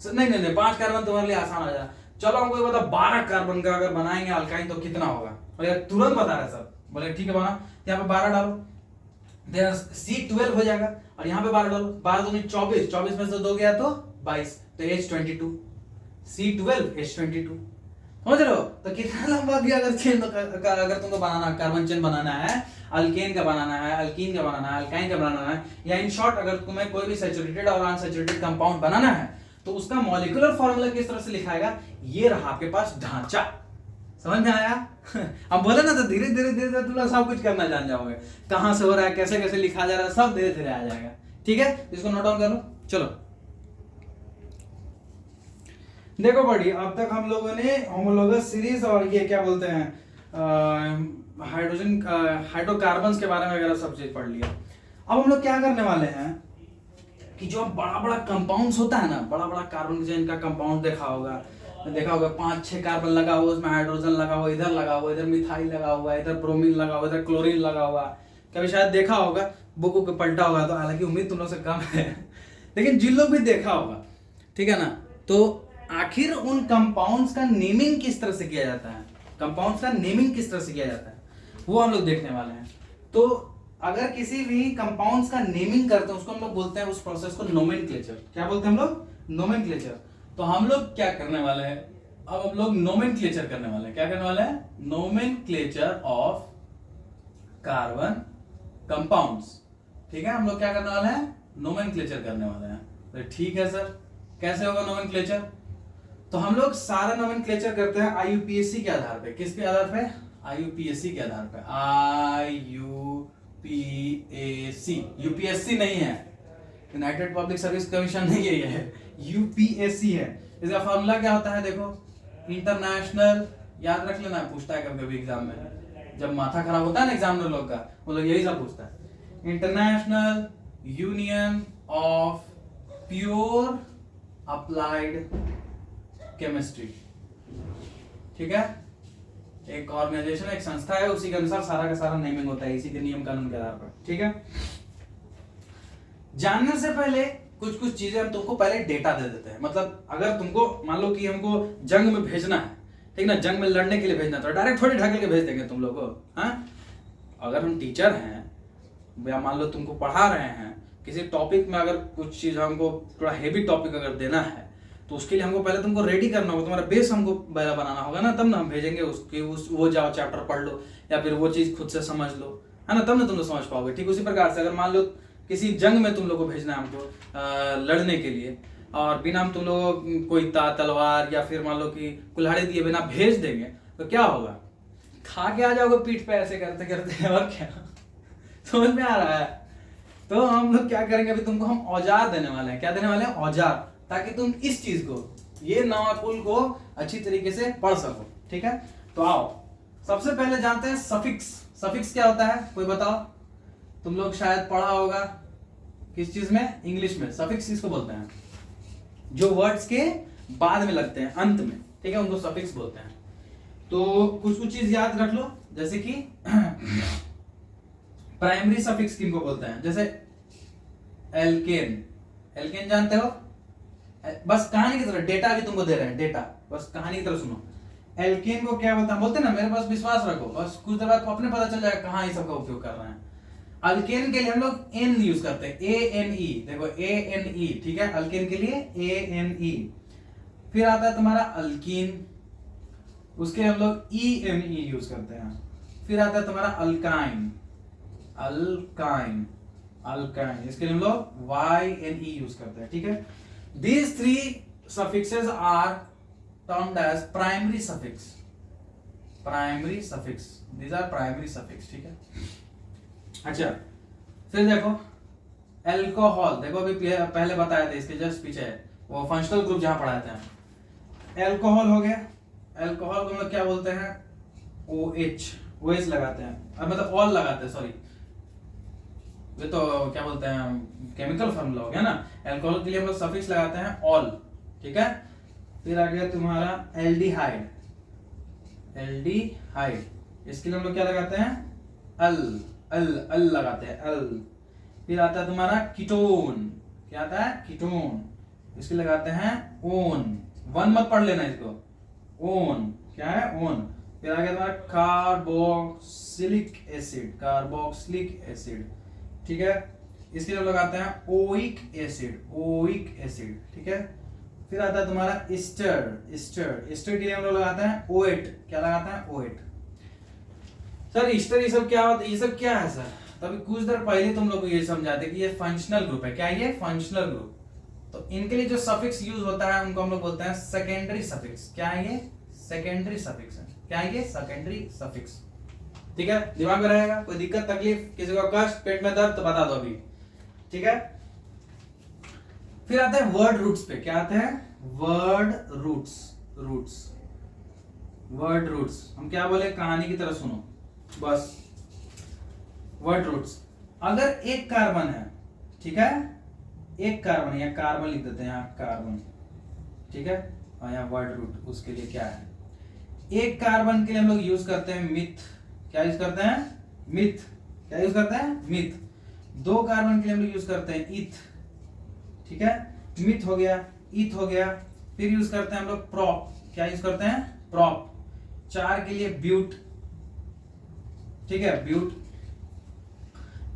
नहीं नहीं नहीं, 5 कार्बन तुम्हारे लिए आसान हो जाएगा। चलो हमको ये बताओ 12 कार्बन का अगर बनाएंगे अल्काइन तो कितना होगा? और यार तुरंत बता रहे सर, बोले ठीक है बना, यहाँ पे 12 डालो, C12 हो जाएगा, और यहाँ पे 12 डालो, 12 दूनी 24, 24 में से 2 गया तो 22, तो H22, C12 H22, समझ रहे हो? तो कितना लंबा भी अगर चेन अगर तुमको बनाना, कार्बन चेन बनाना है, अल्केन का बनाना है, अल्कीन का बनाना है, अल्काइन का बनाना है, या इन शॉर्ट अगर तुम्हें कोई भी सैचुरेटेड और अनसैचुरेटेड कंपाउंड बनाना है तो उसका मॉलिक्यूलर फॉर्मूला किस तरह से लिखाएगा, ये रहा आपके पास ढांचा। समझ में आया? अब बोले ना तो धीरे धीरे धीरे तुम लोग सब कुछ करना जान जाओगे, कहां से हो रहा है, कैसे कैसे लिखा जा रहा है, सब धीरे धीरे आ जाएगा। ठीक है, इसको नोट डाउन कर लो। चलो देखो बढ़िया, अब तक हम लोगों ने होमोलोगस सीरीज और ये क्या बोलते हैं हाइड्रोजन हाइड्रोकार्बन्स के बारे में वगैरह सब चीज पढ़ लिया। अब हम लोग क्या करने वाले हैं कि जो बड़ा बड़ा कंपाउंड्स होता है ना, बड़ा बड़ा कार्बन चेन का कंपाउंड देखा होगा 5-6 कार्बन लगा हुआ, उसमें हाइड्रोजन लगा हुआ, इधर लगा हुआ, इधर मिथाइल लगा हुआ, इधर ब्रोमीन लगा हुआ, इधर क्लोरीन लगा हुआ, कभी शायद देखा होगा, बुक को पलटा होगा, तो हालांकि उम्मीद तुम लोग से कम है लेकिन जिन लोग भी देखा होगा, ठीक है ना। तो आखिर उन कंपाउंड्स का नेमिंग किस तरह से किया जाता है, कंपाउंड्स का नेमिंग किस तरह से किया जाता है, वो हम लोग देखने वाले हैं। तो अगर किसी भी कंपाउंड्स का नेमिंग करते हैं उसको हम लोग बोलते हैं, उस प्रोसेस को नोमेनक्लेचर। क्या बोलते हैं हम लोग? नोमेनक्लेचर। तो हम लोग क्या करने वाले हैं, अब हम लोग नोमेनक्लेचर करने वाले हैं। क्या करने वाले हैं? Nomenclature of carbon compounds. ठीक है, हम लोग क्या करने वाले हैं? नोमेनक्लेचर करने वाले हैं। तो ठीक है सर, कैसे होगा नोमेनक्लेचर? तो हम लोग सारा नोमेनक्लेचर करते हैं आईयूपीएसी के आधार पे। किसके आधार पे? आईयूपीएसी के आधार पे। आईयूपीएसी, यूपीएससी नहीं है, यूनाइटेड पब्लिक सर्विस कमीशन नहीं है, ये यूपीएससी है। इसका फॉर्मूला क्या होता है? देखो, इंटरनेशनल, याद रख लेना, पूछता है कभी कभी एग्जाम में, जब माथा खराब होता है ना एग्जामिनर लोग का, वो लोग यही सब पूछता है। International union of pure applied chemistry. ठीक है, एक ऑर्गेनाइजेशन, एक संस्था है, उसी के अनुसार सारा का सारा नेमिंग होता है, इसी के नियम कानून के आधार पर। ठीक है, जानने से पहले कुछ कुछ चीजें हम तुमको पहले डेटा दे देते हैं। मतलब अगर तुमको मान लो कि हमको जंग में भेजना है, ठीक ना, जंग में लड़ने के लिए भेजना, तो डायरेक्ट थोड़ी ढकेल के भेज देंगे तुम लोग को। हाँ, अगर हम टीचर हैं या मान लो तुमको पढ़ा रहे हैं किसी टॉपिक में, अगर कुछ चीज हमको थोड़ा हेवी टॉपिक अगर देना है तो उसके लिए हमको पहले तुमको रेडी करना होगा, तुम्हारा बेस हमको पहले बनाना होगा ना, तब ना हम भेजेंगे उसके वो जाओ चैप्टर पढ़ लो या फिर वो चीज खुद से समझ लो, है ना, तब ना तुम लोग समझ पाओगे। ठीक उसी प्रकार से अगर मान लो किसी जंग में तुम लोग को भेजना है हमको लड़ने के लिए, और बिना हम तुम लोग कोई तलवार या फिर मान लो कि कुल्हाड़ी दिए बिना भेज देंगे तो क्या होगा? खा के आ जाओगे पीठ पे ऐसे करते करते, और क्या समझ में आ रहा है? तो हम लोग क्या करेंगे, अभी तुमको हम औजार देने वाले हैं। क्या देने वाले हैं? औजार, ताकि तुम इस चीज को, ये नावाकुल को अच्छी तरीके से पढ़ सको। ठीक है, तो आओ सबसे पहले जानते हैं सफिक्स। सफिक्स क्या होता है, कोई बताओ? तुम लोग शायद पढ़ा होगा किस चीज में, इंग्लिश में। सफिक्स किसको बोलते हैं? जो वर्ड्स के बाद में लगते हैं, अंत में, ठीक है, उनको सफिक्स बोलते हैं। तो कुछ कुछ चीज याद रख लो, जैसे कि प्राइमरी सफिक्स किनको बोलते हैं? जैसे एल्केन, एल्केन जानते हो? बस कहानी की तरह डेटा भी तुमको दे रहे हैं, डेटा बस कहानी की तरह सुनो। एल्केन को क्या बोलते हैं? बोलते हैं ना, मेरे पास विश्वास रखो, बस कुछ देर बाद अपने पता चल जाएगा कहाँ ये सब का उपयोग कर रहे हैं। अल्केन के लिए हम लोग एन यूज करते हैं, ANE। देखो ANE, ठीक है, अल्केन के लिए ANE। फिर आता है तुम्हारा अल्कीन, उसके हम लोग ENE यूज करते हैं। फिर आता है तुम्हारा अल्काइन, अल्काइन, अल्काइन, इसके लिए हम लोग YNE यूज करते हैं। ठीक है, these three suffixes are termed as primary suffix, primary suffix, these are primary suffix। ठीक है, अच्छा फिर देखो एल्कोहल, देखो अभी पहले बताया था, इसके जस्ट पीछे वो फंक्शनल ग्रुप जहां पढ़ाए थे। एल्कोहल हो गया, एल्कोहल को हम लोग क्या बोलते हैं? OH लगाते हैं, अब मतलब ऑल लगाते हैं, सॉरी, ये तो क्या बोलते हैं, केमिकल फॉर्मूला हो गया ना। एल्कोहल के लिए हम लोग सफिक्स लगाते हैं ऑल। ठीक है, फिर आ गया तुम्हारा एल्डिहाइड, एल्डिहाइड, इसके लिए हम लोग क्या लगाते हैं? अल लगाते हैं, अल। फिर आता है तुम्हारा कीटोन, क्या आता है? कीटोन। इसके लगाते हैं ओन, वन मत पढ़ लेना इसको, ओन क्या है? ओन। फिर आगे तुम्हारा कार्बोक्सिलिक एसिड, कार्बोक्सिलिक एसिड, ठीक है। इसके लिए लगाते हैं ओइक एसिड, ओइक एसिड, ठीक है। फिर आता है तुम्हारा एस्टर, एस्टर, एस्टर के लिए हम लोग लगाते हैं ओएट, क्या लगाते हैं? ओएट। सर एस्टर ये सब क्या होता है? ये सब क्या है सर? तभी कुछ देर पहले तुम लोग को ये समझाते कि ये फंक्शनल ग्रुप है। क्या ये? Functional group. तो इनके लिए जो सफिक्स यूज होता है उनको हम लोग बोलते हैं सेकेंडरी सफिक्स। क्या है ये? सेकेंडरी सफिक्स है। क्या है ये? सेकेंडरी सफिक्स, ठीक है। दिमाग में रहेगा। कोई दिक्कत तकलीफ, किसी को कष्ट, पेट में दर्द, तो बता दो अभी, ठीक है। फिर आते हैं वर्ड रूट्स पे। क्या आते हैं? Word roots, roots, word roots. हम क्या बोले? कहानी की तरह सुनो बस। वर्ड रूट्स, अगर एक कार्बन है, ठीक है, एक कार्बन, या कार्बन लिख देते हैं यहाँ, कार्बन, ठीक है। और यहाँ वर्ड रूट, उसके लिए क्या है? एक कार्बन के लिए हम लोग यूज करते हैं मिथ। क्या यूज करते हैं? मिथ। क्या यूज करते हैं? मिथ। दो कार्बन के लिए हम लोग यूज करते हैं इथ, ठीक है। मिथ हो गया, इथ हो गया। फिर यूज करते हैं हम लोग प्रॉप। क्या यूज करते हैं? प्रॉप। चार के लिए ब्यूट, ठीक है, ब्यूट।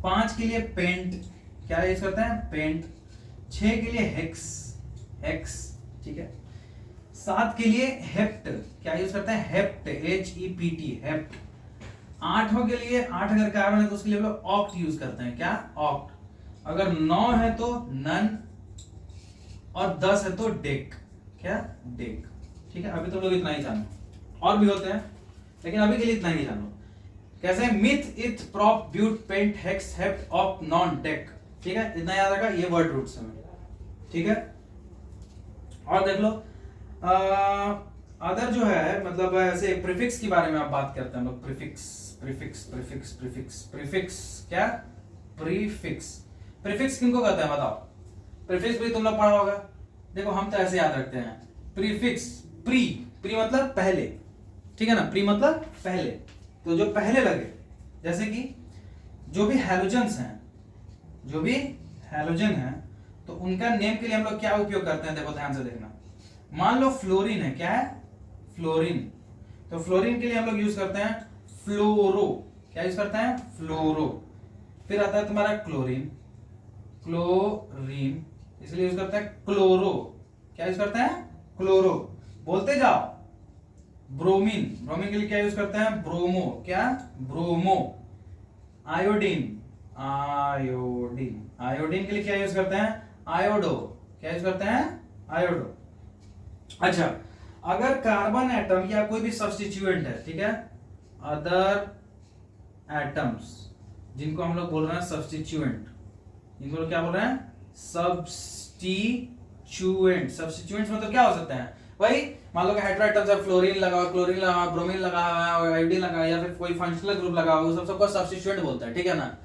पांच के लिए पेंट। क्या यूज करते हैं? पेंट। छह के लिए हेक्स, हेक्स, ठीक है। सात के लिए हेप्ट। क्या यूज करते हैं? Hept, HEPT, hept. आठों के लिए, आठ अगर कार्बन है तो उसके लिए हम लोग ऑक्ट यूज करते हैं। क्या? ऑक्ट। अगर 9 है तो नन, और 10 है तो डेक। क्या? डेक, ठीक है। अभी तो लोग इतना ही जानो, और भी होते हैं लेकिन अभी के लिए इतना ही जानो। कैसे? Meth, eth, prop, but, pent, hex, hept, oct, non, dec, ठीक है। इतना याद रखा। ये वर्ड रूट्स हैं, ठीक है। और देख लो अदर जो है, मतलब ऐसे प्रीफिक्स के बारे में आप बात करते हैं लोग। Prefix, prefix, prefix, prefix, prefix, क्या? प्रीफिक्स। प्रीफिक्स किनको कहते हैं बताओ? प्रीफिक्स भी तुम लोग पढ़ा होगा। देखो हम तो ऐसे याद रखते हैं, प्रीफिक्स, प्री, प्री मतलब पहले, ठीक है ना। प्री मतलब पहले, तो जो पहले लगे, जैसे कि जो भी हैलोजेंस हैं, जो भी हैलोजन है, तो उनका नेम के लिए हम लोग क्या उपयोग करते हैं? देखो ध्यान से देखना। मान लो फ्लोरीन है। क्या है? फ्लोरीन। तो फ्लोरीन के लिए हम लोग यूज करते हैं फ्लोरो। क्या यूज करते हैं? फ्लोरो। फिर आता है तुम्हारा क्लोरीन, क्लोरीन, इसलिए यूज करते हैं क्लोरो। क्या यूज करते हैं? क्लोरो। बोलते जाओ। ब्रोमीन, ब्रोमीन के लिए क्या यूज करते हैं? ब्रोमो। क्या? ब्रोमो। आयोडीन, आयोडीन, आयोडीन के लिए क्या यूज करते हैं? आयोडो। क्या यूज करते हैं? आयोडो। अच्छा, अगर कार्बन एटम या कोई भी सब्स्टिट्यूएंट है, ठीक है, अदर एटम्स, जिनको हम लोग बोल रहे हैं सब्स्टिट्यूएंट, इनको लोग क्या बोल रहे हैं? सब्स्टिट्यूएंट। सब्स्टिट्यूएंट्स मतलब क्या हो सकते हैं? वही मान लो कि हेटेरो एटम्स है, फ्लोरीन लगा हुआ, क्लोरीन लगा हुआ, ब्रोमीन लगा हुआ है, आयोडीन लगा हुआ है, या फिर कोई फंक्शनल ग्रुप लगा हुआ है, सबको सब्स्टिट्यूएंट बोलते हैं, ठीक है ना।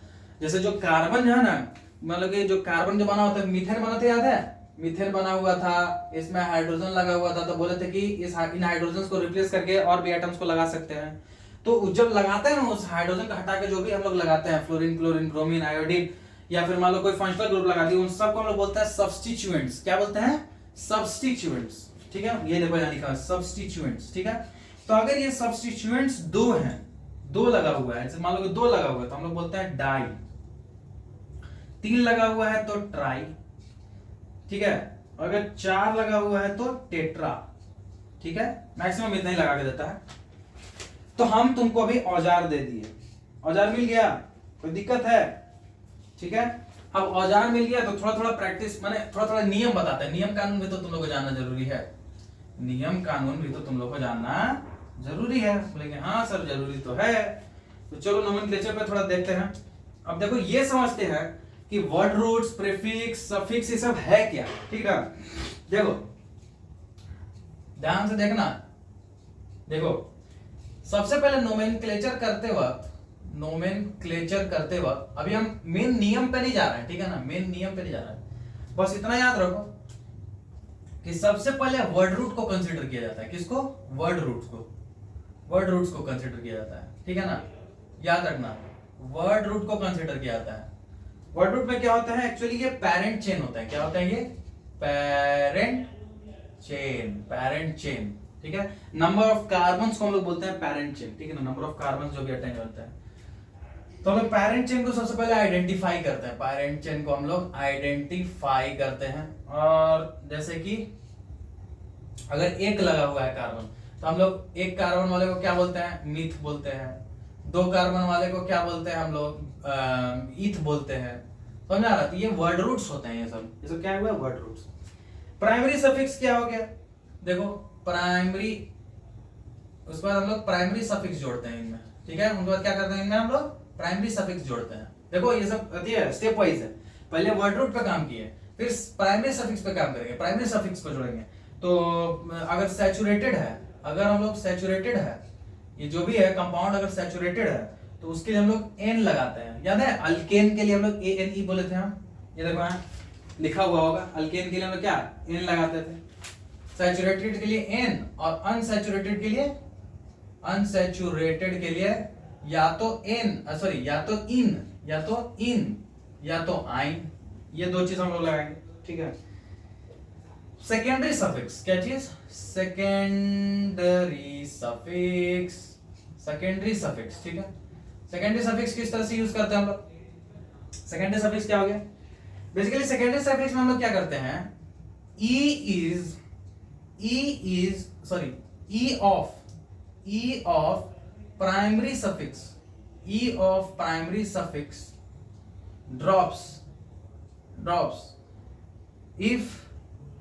जैसे जो कार्बन जो है ना, मतलब कि जो कार्बन जो बना होता है, मीथेन बना था, याद है? मीथेन बना हुआ था, इसमें हाइड्रोजन लगा हुआ था, तो बोले थे कि इन हाइड्रोजन को रिप्लेस करके और भी एटम्स को लगा सकते हैं। तो जब लगाते हैं ना, उस हाइड्रोजन को हटा के जो भी हम लोग लगाते हैं, फ्लोरीन, क्लोरीन, ब्रोमीन, आयोडीन, या फिर मान लो कोई फंक्शनल ग्रुप लगा दिया, उन सबको हम लोग बोलते हैं सब्स्टिट्यूएंट्स। क्या बोलते हैं? सब्स्टिट्यूएंट्स, ठीक है। ये देखो यहाँ लिखा है सब्स्टिट्यूएंट्स, ठीक है। तो अगर ये सब्स्टिट्यूएंट्स दो हैं, दो लगा हुआ है, जैसे मान लो कि दो लगा हुआ है, तो हम लोग बोलते हैं डाई। तीन लगा हुआ है तो ट्राई, ठीक है। अगर चार लगा हुआ है तो टेट्रा, ठीक है। मैक्सिमम इतना ही लगा के देता है। तो हम तुमको अभी औजार दे दिए, औजार मिल गया, कोई दिक्कत है? ठीक है। अब औजार मिल गया तो थोड़ा थोड़ा प्रैक्टिस, माने थोड़ा थोड़ा नियम बताते हैं। नियम कानून भी तो तुम लोग को जानना जरूरी है। नियम कानून भी तो तुम लोग को जानना जरूरी है। बोलेंगे हाँ सर जरूरी तो है। तो चलो नोमेनक्लेचर पे थोड़ा देखते हैं। अब देखो ये समझते हैं कि वर्ड रूट्स, प्रीफिक्स, सफिक्स ये सब है क्या, ठीक है। देखो ध्यान से देखना। देखो सबसे पहले नोमेनक्लेचर करते वक्त अभी हम मेन नियम पे नहीं जा रहे हैं, ठीक है ना। मेन नियम पे नहीं जा रहे हैं, बस इतना याद रखो कि सबसे पहले वर्ड रूट को कंसीडर किया जाता है। किसको? वर्ड रूट्स को कंसीडर किया जाता है, ठीक है ना। याद रखना, वर्ड रूट को कंसीडर किया जाता है। वर्ड रूट में क्या होता है एक्चुअली, ये पेरेंट चेन होता है। क्या होता है ये? Parent chain. ठीक है, नंबर ऑफ कार्बन्स को हम लोग बोलते हैं पेरेंट चेन। ठीक है ना, नंबर ऑफ कार्बन्स जो भी अटेंड होता है। तो हम लोग पेरेंट चेन को सबसे पहले आइडेंटिफाई करते हैं। पेरेंट चेन को हम लोग आइडेंटिफाई करते हैं। और जैसे कि अगर एक लगा हुआ है कार्बन, तो हम लोग एक कार्बन वाले को क्या बोलते हैं? मीथ बोलते हैं। दो कार्बन वाले को क्या बोलते हैं हम लोग? ईथ बोलते हैं। समझ आ रहा है? तो ये वर्ड रूट्स होते हैं। ये सब क्या हुआ? Word roots. प्राइमरी सफिक्स क्या हो गया? देखो प्राइमरी, उसके बाद हम लोग प्राइमरी सफिक्स जोड़ते हैं इनमें। ठीक है, उनके बाद क्या करते हैं इनमें? हम लोग प्राइमरी सफिक्स जोड़ते हैं। देखो ये सब स्टेप वाइज है। पहले वर्ड रूट पे काम किए, फिर प्राइमरी सफिक्स पे काम करेंगे, प्राइमरी सफिक्स को जोड़ेंगे। तो अगर सैचुरेटेड है, अगर हम लोग सैचुरेटेड है, ये जो भी है कंपाउंड अगर सैचुरेटेड है, तो उसके लिए हम लोग एन लगाते हैं। याद है अल्केन के लिए हम लोग ANE बोले थे हम। ये देखो यहाँ लिखा हुआ होगा, अल्केन के लिए हम लोग क्या एन लगाते थे। सैचुरेटेड के लिए एन, और अनसैचुरेटेड के लिए, अनसैचुरेटेड के लिए या तो एन, सॉरी या तो इन, या तो इन, या तो आइन, ये दो चीज हम लोग लगाएंगे। ठीक है, सेकेंडरी सफिक्स क्या चीज? Secondary suffix, secondary suffix. ठीक है, सेकेंडरी सफिक्स किस तरह से यूज करते हैं हम लोग? सेकेंडरी सफिक्स क्या हो गया? बेसिकली सेकेंडरी सफिक्स में हम लोग क्या करते हैं? E of primary suffix, E of primary suffix drops if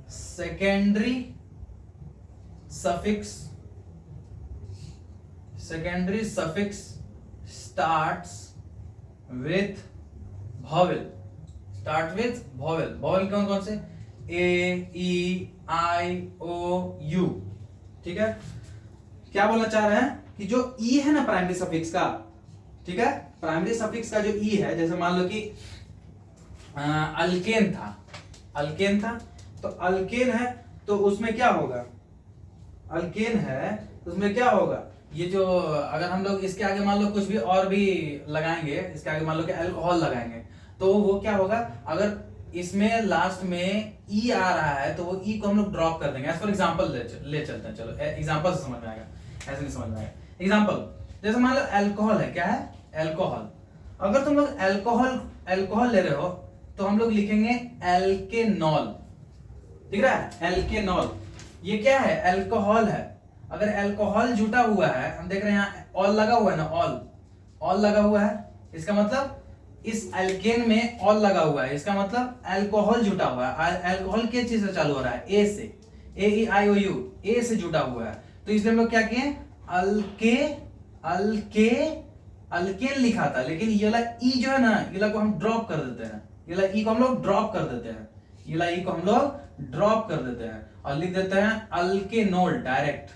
secondary suffix starts with vowel, vowel कौन कौन से? A, E, I, O, U। ठीक है, क्या बोलना चाह रहे हैं कि जो ई है ना प्राइमरी सफिक्स का, ठीक है, प्राइमरी सफिक्स का जो ई है, जैसे मान लो कि अल्केन था, तो अल्केन है तो उसमें क्या होगा? अल्केन है तो उसमें क्या होगा? ये जो अगर हम लोग इसके आगे मान लो कुछ भी और भी लगाएंगे, इसके आगे मान लो कि अल्कोहल लगाएंगे, तो वो क्या होगा? अगर इसमें लास्ट में ई आ रहा है तो वो ई को हम लोग ड्रॉप कर देंगे। एज फॉर एग्जांपल ले चलते हैं। चलो एग्जांपल से समझ में आएगा, ऐसे नहीं समझ में आएगा। एग्जांपल जैसे मान लो अल्कोहल है। क्या है? अल्कोहल। अगर तुम लोग अल्कोहल ले रहे हो तो हम लोग लिखेंगे एल्केनॉल। दिख रहा है? एल्केनॉल। ये क्या है? अल्कोहल है। अगर अल्कोहल जुटा हुआ है, हम देख रहे हैं यहाँ ऑल लगा हुआ है ना, ऑल लगा हुआ है, इसका मतलब इस एल्केन में ऑल लगा हुआ है, इसका मतलब अल्कोहल जुटा हुआ है। अल्कोहल किस चीज से चालू हो रहा है? ए से, AEIOU, ए से जुटा हुआ है। तो इसलिए हम लोग क्या किए? अल्केन लिखा था, लेकिन ये वाला ई जो है ना, ये वाला को हम ड्रॉप कर देते हैं। ये वाला ई को हम लोग ड्रॉप कर देते हैं। ये वाला ई को हम लोग ड्रॉप कर देते हैं और लिख देते हैं अल्केनोल। डायरेक्ट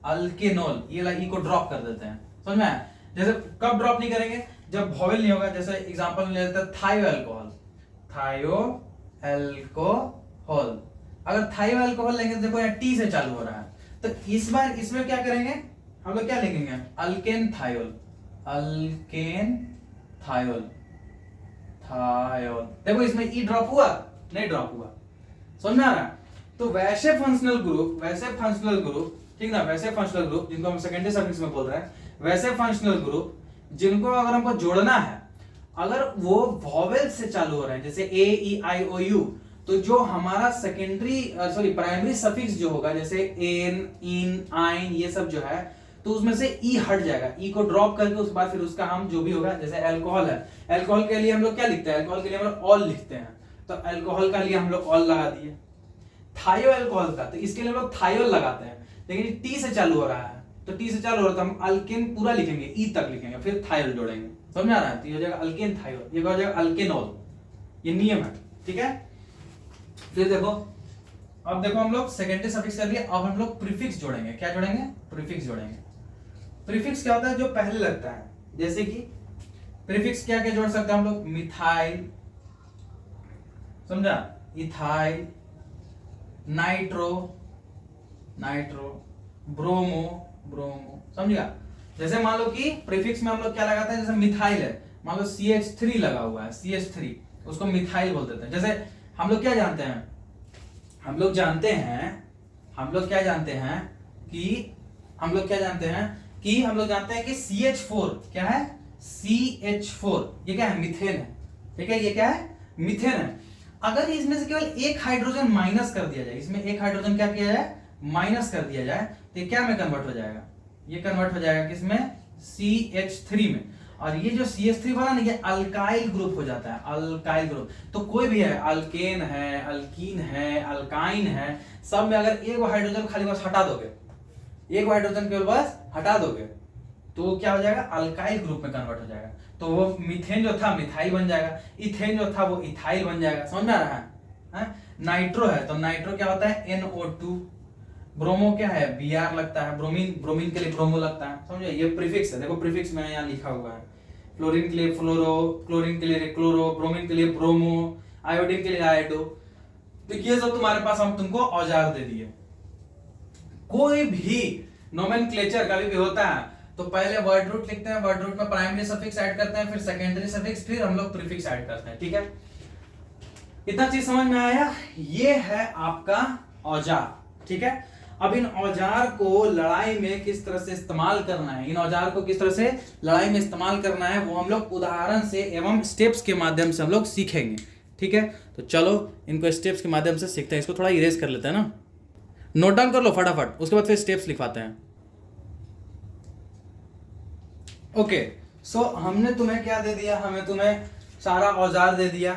अल्केनोल, ये वाला ई को ड्रॉप कर देते हैं। समझ में आया? जैसे कब ड्रॉप नहीं करेंगे? जब वॉवेल नहीं होगा। जैसे एग्जांपल ले लेते हैं थायो अल्कोहल। अगर थायो अल्कोहल लेंगे तो देखो यहाँ टी से चालू हो रहा है, तो इस बार इसमें क्या करेंगे हम लोग? क्या लिखेंगे? Alkane thiol. देखो इसमें ई ड्रॉप हुआ? नहीं ड्रॉप हुआ। समझ में आ रहा है? तो वैसे फंक्शनल ग्रुप, ठीक ना, वैसे फंक्शनल ग्रुप जिनको हम सेकेंडरी सफिक्स में बोल रहे हैं, वैसे फंक्शनल ग्रुप जिनको अगर हमको जोड़ना है, अगर वो वॉवेल से चालू हो रहे हैं, जैसे AEIOU, तो जो हमारा प्राइमरी सफिक्स जो होगा, जैसे एन, इन, आइन, ये सब जो है, तो उसमें से ई हट जाएगा। ई को ड्रॉप करके उसके बाद फिर उसका हम जो भी होगा, जैसे अल्कोहल है, अल्कोहल के लिए हम लोग क्या लिखते हैं? अल्कोहल के लिए हम लोग ऑल लिखते हैं, तो अल्कोहल का लिए हम लोग ऑल लगा दिए। थायो अल्कोहल का, तो इसके लिए हम लोग थायोल लगाते हैं, लेकिन टी से चालू हो रहा है, तो टी से चालू हो रहा है तो हम अल्केन पूरा लिखेंगे, ई तक लिखेंगे, फिर थायोल जोड़ेंगे। समझ में आ रहा है? तो ये हो जाएगा अल्केन थायोल, ये हो जाएगा अल्केनॉल। ये नियम है। ठीक है, फिर देखो, अब देखो हम लोग सेकेंडरी सफिक्स कर लिया, अब हम लोग प्रीफिक्स जोड़ेंगे। क्या जोड़ेंगे? प्रीफिक्स जोड़ेंगे। प्रीफिक्स क्या होता है? जो पहले लगता है। जैसे कि प्रीफिक्स क्या क्या जोड़ सकते हैं हम लोग? मिथाइल, समझा, इथाइल, नाइट्रो, ब्रोमो, समझिएगा। जैसे मान लो कि प्रीफिक्स में हम लोग क्या लगाते हैं? जैसे मिथाइल है, मान लो CH3 लगा हुआ है, CH3, उसको मिथाइल बोल देते हैं। जैसे हम लोग क्या जानते हैं, हम लोग जानते हैं कि CH4 क्या है, CH4 ये क्या है, मीथेन है। ठीक है, ये क्या है, मीथेन है। अगर इसमें से केवल एक हाइड्रोजन माइनस कर दिया जाए, इसमें एक हाइड्रोजन क्या किया जाए, माइनस कर दिया जाए, तो ये क्या में कन्वर्ट हो जाएगा, ये कन्वर्ट हो जाएगा किसमें, CH3 में। और ये जो CH3 वाला ना, ये अल्काइल ग्रुप हो जाता है, अल्काइल ग्रुप। तो कोई भी है, अल्केन है, अल्कीन है, अल्काइन है, सब में अगर एक हाइड्रोजन खाली बस हटा दोगे, एक हाइड्रोजन केवल बस हटा दोगे, तो क्या हो जाएगा, अल्काइल ग्रुप में कन्वर्ट हो जाएगा। तो वो मीथेन जो था मिथाइल बन जाएगा, इथेन जो था वो इथाइल बन जाएगा। समझ में आ रहा है? नाइट्रो है तो नाइट्रो क्या होता है, NO2। ब्रोमो क्या है, Br लगता है। ब्रोमीन के लिए ब्रोमो लगता है। समझे, ये प्रीफिक्स है, देखो प्रीफिक्स में यहाँ लिखा हुआ है। फ्लोरीन के लिए फ्लोरो, क्लोरीन के लिए क्लोरो, ब्रोमीन के लिए ब्रोमो, आयोडीन के लिए आयोडो। तो ये सब तुम्हारे पास हम तुमको औजार दे दिए। कोई भी नोमेनक्लेचर कभी भी होता है तो पहले वर्ड रूट लिखते हैं, वर्ड रूट में प्राइमरी सफिक्स ऐड करते हैं, फिर सेकेंडरी सफिक्स, फिर हम लोग प्रीफिक्स ऐड करते हैं। ठीक है, इतना चीज समझ में आया? ये है आपका औजार। ठीक है, अब इन औजार को लड़ाई में किस तरह से इस्तेमाल करना है, इन औजार को किस तरह से लड़ाई में इस्तेमाल करना है, वो हम लोग उदाहरण से एवं स्टेप्स के माध्यम से हम लोग सीखेंगे। ठीक है, तो चलो इनको स्टेप्स के माध्यम से सीखते हैं। इसको थोड़ा इरेज कर लेते हैं ना, नोट डाउन कर लो फटाफट, उसके बाद फिर स्टेप्स लिखवाते हैं। ओके, सो हमने तुम्हें क्या दे दिया, हमें तुम्हें सारा औजार दे दिया,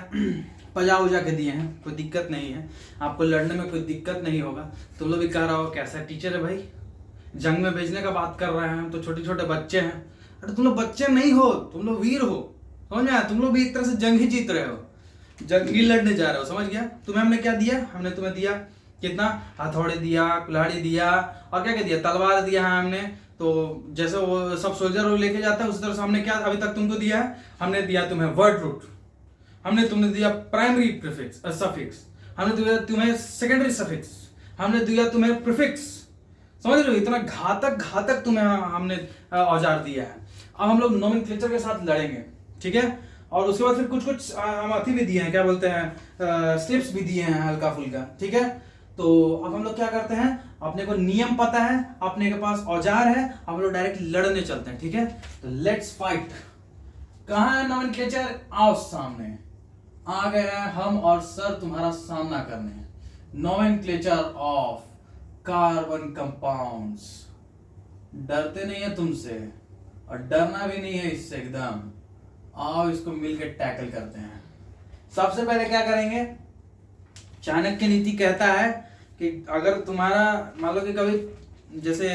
पजा उजा के दिए हैं, कोई दिक्कत नहीं है, आपको लड़ने में कोई दिक्कत नहीं होगा। तुम लोग भी कह रहा हो कैसा टीचर है भाई, जंग में भेजने का बात कर रहे हैं, हम तो छोटे छोटे बच्चे हैं। अरे तुम लोग बच्चे नहीं हो, तुम लोग वीर हो। समझ में, तुम लोग भी एक तरह से जंग ही जीत रहे हो, जंग ही लड़ने जा रहे हो। समझ गया? तुम्हें हमने क्या दिया, हमने तुम्हें दिया कितना, हथौड़े दिया, कुल्हाड़ी दिया, और क्या क्या दिया, तलवार दिया है हमने। तो जैसे वो सब सोल्जर लेके जाता है उस तरह से हमने क्या अभी तक तुमको दिया है, हमने दिया तुम्हें वर्ड रूट, हमने तुमने दिया प्राइमरी प्रीफिक्स सफिक्स, हमने दिया तुम्हें सेकेंडरी सफिक्स, हमने दिया तुम्हें प्रीफिक्स। समझ रहे हो, इतना घातक तुम्हें हमने औजार दिया है। अब हम लोग नोमेनक्लेचर के साथ लड़ेंगे। ठीक है, और उसके बाद फिर कुछ कुछ हम अति भी दिए हैं, क्या बोलते हैं, स्टेप्स भी दिए हैं हल्का फुल्का। ठीक है, तो अब हम लोग क्या करते हैं, अपने को नियम पता है, अपने के पास औजार है, हम लोग डायरेक्ट लड़ने चलते हैं। ठीक है, तो लेट्स फाइट। कहां है नोमेनक्लेचर, आओ सामने। आ गए हैं हम और सर तुम्हारा सामना करने। Nomenclature of carbon compounds. डरते नहीं है तुमसे और डरना भी नहीं है इससे एकदम। आओ इसको मिलकर टैकल करते हैं। सबसे पहले क्या करेंगे, चाणक्य नीति कहता है कि अगर तुम्हारा मान लो कि कभी जैसे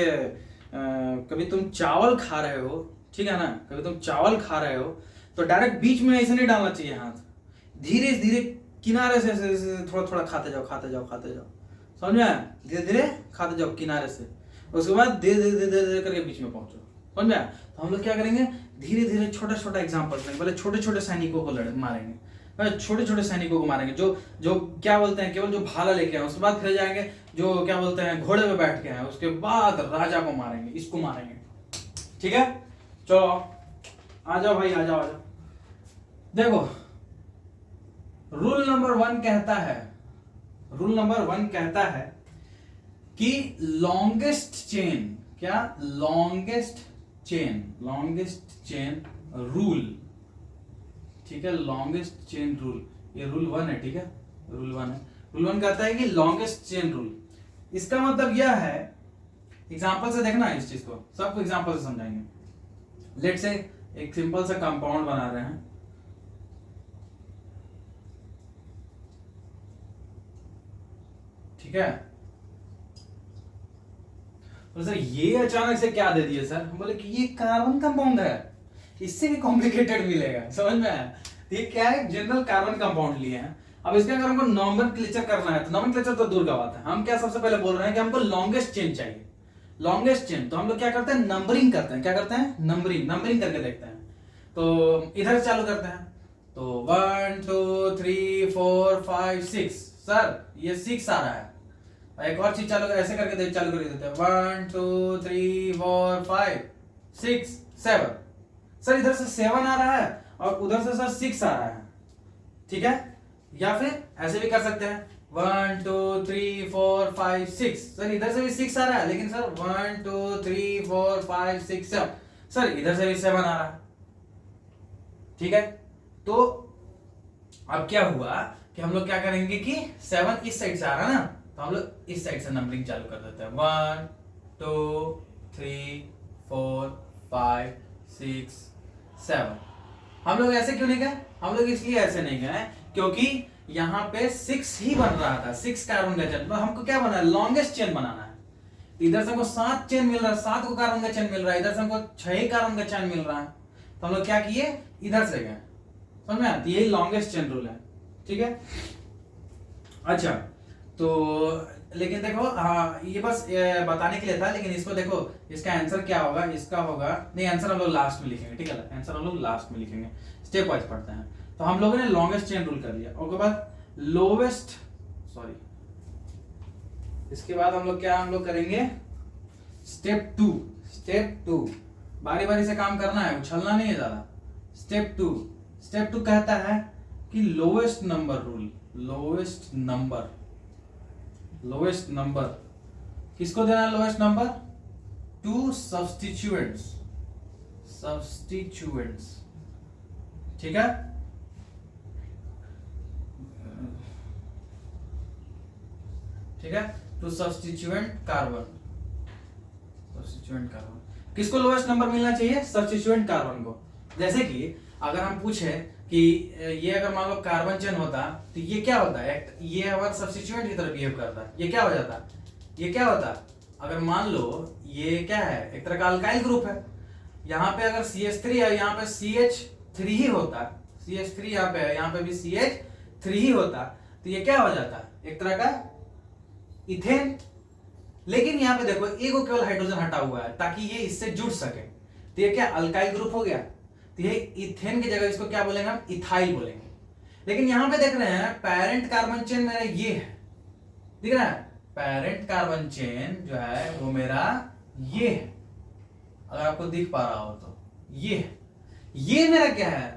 कभी तुम चावल खा रहे हो, ठीक है ना, कभी तुम चावल खा रहे हो तो डायरेक्ट बीच में ऐसे नहीं डालना चाहिए हाथ, धीरे धीरे किनारे से थोड़ा थोड़ा खाते जाओ, समझ में? धीरे धीरे खाते जाओ किनारे से, उसके बाद धीरे धीरे करके बीच में पहुंचो। समझ में? तो हम लोग क्या करेंगे, धीरे धीरे छोटा छोटा एग्जाम्पल लेंगे। पहले छोटे छोटे सैनिकों को मारेंगे, छोटे छोटे सैनिकों को मारेंगे जो क्या बोलते हैं केवल जो भाला लेके आए। उसके बाद फिर जाएंगे जो क्या बोलते हैं घोड़े पे बैठ के आए। उसके बाद राजा को मारेंगे, इसको मारेंगे। ठीक है, चलो आ जाओ भाई, आ जाओ। देखो रूल नंबर 1 कहता है कि लॉन्गेस्ट चेन, क्या लॉन्गेस्ट चेन रूल। ठीक है, लॉन्गेस्ट चेन रूल, ये रूल 1 है। ठीक है, रूल 1 कहता है कि लॉन्गेस्ट चेन रूल। इसका मतलब यह है, एग्जांपल से देखना इस चीज को, सबको एग्जांपल से समझाएंगे। लेट्स से एक सिंपल सा कंपाउंड बना रहे हैं। ठीक है, तो सर ये अचानक से क्या दे दिए सर, हम बोले कि ये कार्बन कंपाउंड है, इससे भी कॉम्प्लिकेटेड मिलेगा। समझ में आया? ये क्या है, जनरल कार्बन कंपाउंड लिए हैं। अब इसके अगर हमको नोमेनक्लेचर करना है तो नोमेनक्लेचर तो दूर का बात है, हम क्या सबसे पहले बोल रहे हैं कि हमको लॉन्गेस्ट चेन चाहिए। लॉन्गेस्ट चेन तो हम लोग क्या करते हैं, नंबरिंग करते हैं। क्या करते हैं, नंबरिंग करके देखते हैं। तो इधर से चालू करते हैं, तो 1 2 3 4 5 6। सर ये 6 आ रहा है। एक और चीज चालू ऐसे करके चालू कर देते हैं, 1 2 3 4 5 6 7। सर इधर से 7 आ रहा है और उधर से सर 6 आ रहा है। ठीक है, या फिर ऐसे भी कर सकते हैं 1 2 3 4 5 6। सर इधर से भी 6 आ रहा है, लेकिन सर 1 2 3 4 5 6 7, सर इधर से भी 7 आ रहा है। ठीक है, तो अब क्या हुआ कि हम लोग क्या करेंगे कि 7 इस साइड से आ रहा है ना, तो हम लोग इस साइड से नंबरिंग चालू कर देते हैं 1 2 3 4 5 6 7। हम लोग ऐसे क्यों नहीं गए? हम लोग इसलिए ऐसे नहीं गए क्योंकि यहाँ पे 6 ही बन रहा था, 6 कार्बन का चेन। हमको क्या बनाना है? लॉन्गेस्ट चेन बनाना है। इधर से हमको 7 चेन मिल रहा है, 7 को कार्बन का चेन मिल रहा है, इधर से हमको 6 कार्बन का चेन मिल रहा है। तो हम लोग क्या किए? इधर से गए। समझ में आती? यही लॉन्गेस्ट चेन रूल है। ठीक है, अच्छा तो लेकिन देखो, हाँ ये बस बताने के लिए था, लेकिन इसको देखो, इसका आंसर क्या होगा? इसका होगा नहीं, आंसर हम लोग लास्ट में लिखेंगे। ठीक है, आंसर हम लोग लास्ट में लिखेंगे, स्टेप वाइज पढ़ते हैं। तो हम लोगों ने लॉन्गेस्ट चेन रूल कर लिया, उसके बाद लोवेस्ट, सॉरी, इसके बाद हम लोग क्या हम लोग करेंगे? Step to. स्टेप टू बारी बारी से काम करना है, उछलना नहीं है ज्यादा। स्टेप टू, स्टेप टू कहता है कि lowest number rule. Lowest number, lowest number किसको देना है? Lowest number to substituents. Substituents, ठीक है, ठीक है, to substituent carbon. Substituent carbon किसको लोवेस्ट नंबर मिलना चाहिए? सब्स्टिट्यूएंट कार्बन को। जैसे कि अगर हम पूछे कि ये अगर मान लो कार्बन चेन होता तो ये क्या होता है? ये हमारा सब्स्टिट्यूएंट की तरह बिहेव करता है, ये क्या हो जाता? ये क्या होता? अगर मान लो ये क्या है? एक तरह का अल्काइल ग्रुप है। यहाँ पे अगर CH3 है, यहाँ पे CH3 ही होता, CH3 यहाँ पे है, यहाँ पे भी CH3 ही होता, तो ये क्या हो जाता? एक तरह का इथेन। लेकिन यहाँ पे देखो, एक को केवल हाइड्रोजन हटा हुआ है ताकि ये इससे जुड़ सके, तो ये क्या अल्काइल ग्रुप हो गया। तो ये इथेन की जगह इसको क्या बोलेंगे? हम इथाइल बोलेंगे। लेकिन यहां पे देख रहे हैं पेरेंट कार्बन चेन मेरा ये है, दिख रहा है? पेरेंट कार्बन चेन जो है वो मेरा ये है, अगर आपको दिख पा रहा हो तो ये है। ये मेरा क्या है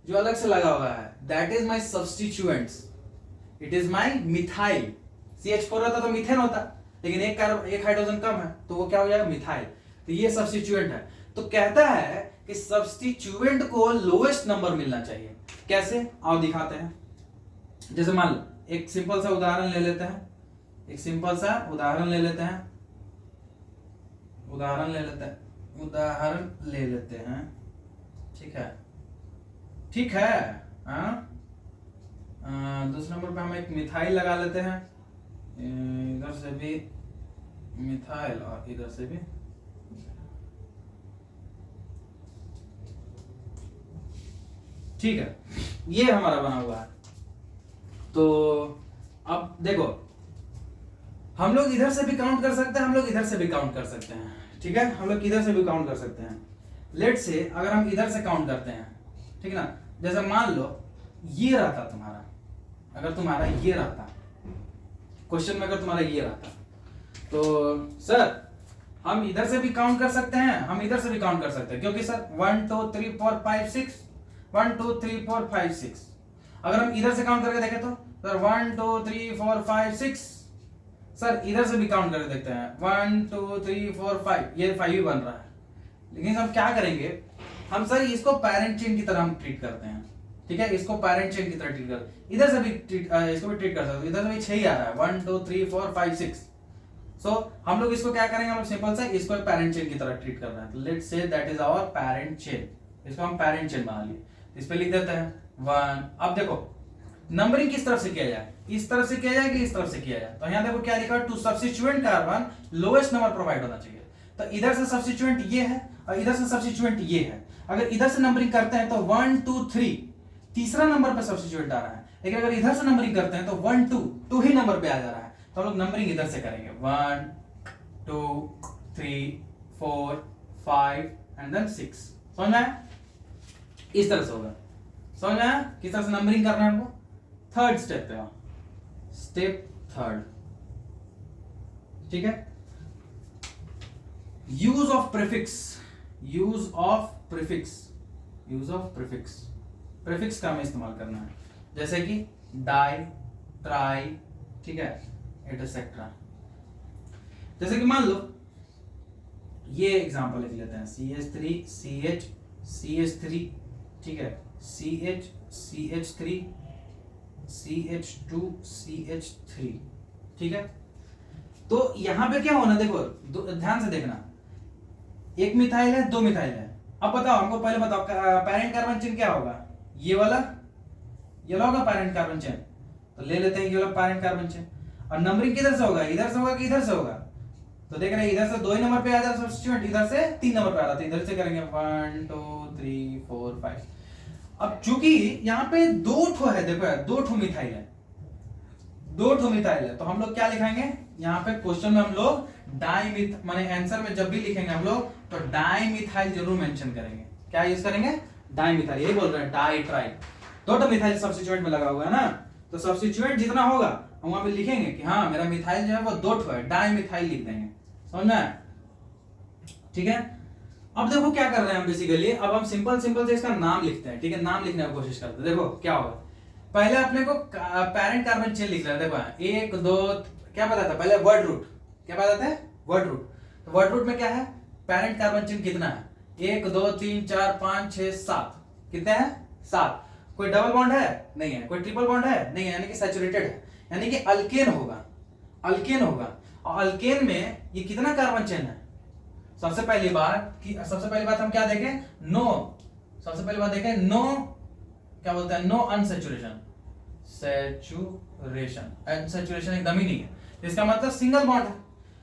जो अलग से लगा हुआ है? That is my substituents, it is my methyl. CH4 रहता तो मीथेन होता, लेकिन एक हाइड्रोजन कम है तो वो क्या हो जाएगा? मिथाइल। तो ये सब्स्टिट्यूएंट है। तो कहता है कि सब्स्टिट्यूएंट को लोएस्ट नंबर मिलना चाहिए। कैसे? आओ दिखाते हैं। जैसे मान लो एक सिंपल सा उदाहरण ले लेते हैं, एक सिंपल सा उदाहरण ले लेते हैं, उदाहरण ले लेते हैं, उदाहरण ले लेते हैं। ठीक है, ठीक है, दूसरे नंबर पे हम एक मिथाइल लगा लेते हैं, इधर से भी मिथाइल और इधर से भी। ठीक है, ये हमारा बना हुआ है। तो अब देखो, हम लोग इधर से भी काउंट कर सकते हैं, हम लोग इधर से भी काउंट कर सकते हैं। ठीक है, हम लोग इधर से भी काउंट कर सकते हैं। लेट से अगर हम इधर से काउंट करते हैं, ठीक है ना, जैसे मान लो ये रहता तुम्हारा, अगर तुम्हारा ये रहता क्वेश्चन में, अगर तुम्हारा ये रहता तो सर हम इधर से भी काउंट कर सकते हैं, हम इधर से भी काउंट कर सकते हैं, क्योंकि सर 1 2 3 4 5 6, 1 2 3 4 5 6। अगर हम इधर से काउंट करके देखें तो सर 1 2 3 4 5 6। सर इधर से भी काउंट करके देखते हैं 1 2 3 4 5, ये 5 ही बन रहा है। लेकिन हम क्या करेंगे? हम सर इसको पेरेंट चेन की तरह हम ट्रीट करते हैं। ठीक है, इसको पेरेंट चेन की तरह ट्रीट करते, इधर से भी इसको भी ट्रीट कर सकते, इधर से भी 6 ही आ रहा है, 1 2 3 4 5 6। सो हम लोग इसको क्या करेंगे? हम लोग सिंपल सा इसको पेरेंट चेन की तरह ट्रीट कर रहे हैं। तो let's say that is our parent chain, इसको हम पेरेंट चेन बना लिए, इस पे लिख देते हैं 1। अब देखो नंबरिंग किस तरफ से किया जाए, इस तरफ से किया जाए कि इस तरफ से किया जाए? तो यहाँ देखो क्या लिखा है, to substituent carbon lowest number provide होना चाहिए। तो इधर से सब्स्टिट्यूएंट ये है और इधर से सब्स्टिट्यूएंट ये है। अगर इधर से नंबरिंग करते हैं तो 1 2 3 तीसरा नंबर पे सब्स्टिट्यूएंट आ रहा है, लेकिन अगर इधर से नंबरिंग करते हैं तो 1 2 2 ही नंबर पे आ जा रहा है। तो हम लोग नंबरिंग इधर से करेंगे 1 2 3 4 5 एंड देन 6। समझ में आया? इस तरह से होगा। समझ में आया किस तरह से नंबरिंग करना है हमको? थर्ड स्टेप पे आओ, स्टेप थर्ड। ठीक है, use of prefix, use of prefix, use of prefix. Prefix का हमें इस्तेमाल करना है। जैसे कि डाई, ट्राई, ठीक है, एटसेट्रा। जैसे कि मान लो ये एग्जांपल लिख लेते हैं, CH3 CH CH3, ठीक है, CH CH3 CH2 CH3, ठीक है। तो यहां पे क्या होना, देखो ध्यान से देखना, एक मिथाइल है, दो मिथाइल है। अब बताओ, हमको पहले बताओ पैरेंट कार्बन चेन क्या होगा, ये वाला होगा पैरेंट कार्बन चेन, तो ले लेते हैं ये वाला पैरेंट कार्बन चेन। और नंबरिंग किधर से होगा, इधर से होगा कि इधर से होगा, तो देख रहे हैं इधर से 2 ही नंबर पे आ रहा है सब्स्टिट्यूएंट, इधर से 3 नंबर पे आ रहा था, इधर से करेंगे 1 2 3 4 5। अब चूंकि यहाँ पे 2 ठो है, देखो यार 2 ठो मिथाइल है, 2 ठो मिथाइल है, तो हम लोग क्या लिखेंगे यहाँ पे क्वेश्चन में, हम लोग डाइमिथ माने आंसर में जब भी लिखेंगे हम लोग तो डाइमिथाइल जरूर मेंशन करेंगे। क्या यूज करेंगे, डाइमिथाइल, यही बोल रहे हैं, डाई ट्राई, 2 ठो मिथाइल सब्स्टिट्यूएंट में लगा हुआ है ना, तो सब्स्टिट्यूएंट जितना होगा हम वहां पे लिखेंगे कि हाँ मेरा मिथाइल जो है वो 2 ठो है, डाइमिथाइल लिख देंगे, समझ में, ठीक है। अब देखो क्या कर रहे हैं हम बेसिकली, अब हम सिंपल से इसका नाम लिखते हैं, ठीक है, नाम लिखने की कोशिश करते हैं। देखो क्या होगा, पहले अपने को पैरेंट कार्बन चेन लिख रहा है, देखो 1 2 क्या बताता है, पहले वर्ड रूट, क्या बताता है, वर्ड रूट। तो वर्ड रूट में क्या है, पैरेंट कार्बन चेन कितना है, 1 2 3 4 5 6 7, कितने हैं, 7। कोई डबल बॉन्ड है, नहीं है, कोई ट्रिपल बॉन्ड है, नहीं है, यानी कि सैचुरेटेड है, यानी कि अल्केन होगा, अल्केन होगा। और अल्केन में ये कितना कार्बन चेन है, सबसे पहली बात हम क्या देखें, नो, सबसे पहली बात देखें नो, क्या बोलते हैं, नो अनसैचुरेशन, सैचुरेशन एकदम ही नहीं है, तो इसका मतलब सिंगल बॉन्ड है,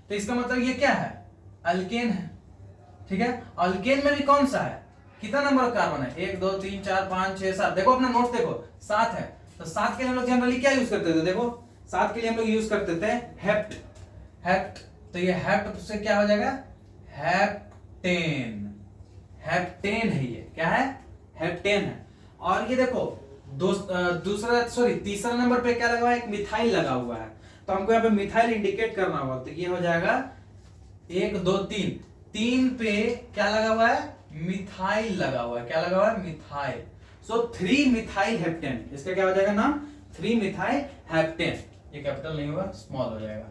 तो इसका मतलब ये क्या है, अल्केन है, ठीक है। अल्केन में भी कौन सा है, कितना नंबर कार्बन है, 1 2 3 4 5 6 7, देखो अपना नोट देखो 7 है, तो 7 के लिए हम लोग जनरली क्या यूज करते थे, देखो 7 के लिए हम लोग यूज करते थे हेप्ट, हेप्ट, तो ये हेप्ट से क्या हो जाएगा, हेप्टेन, हेप्टेन है ये, क्या है, हेप्टेन है। और ये देखो तीसरा नंबर पे क्या लगा हुआ है, एक मिथाइल लगा हुआ है, तो हमको यहाँ पे मिथाइल इंडिकेट करना होगा, तो ये हो जाएगा 1 2 3 पे क्या लगा हुआ है, मिथाइल लगा हुआ है, क्या लगा हुआ है, मिथाइल। सो 3 मिथाइल हेप्टेन, इसका क्या हो जाएगा नाम, 3 मिथाइल हेप्टेन, ये कैपिटल नहीं होगा, स्मॉल हो जाएगा,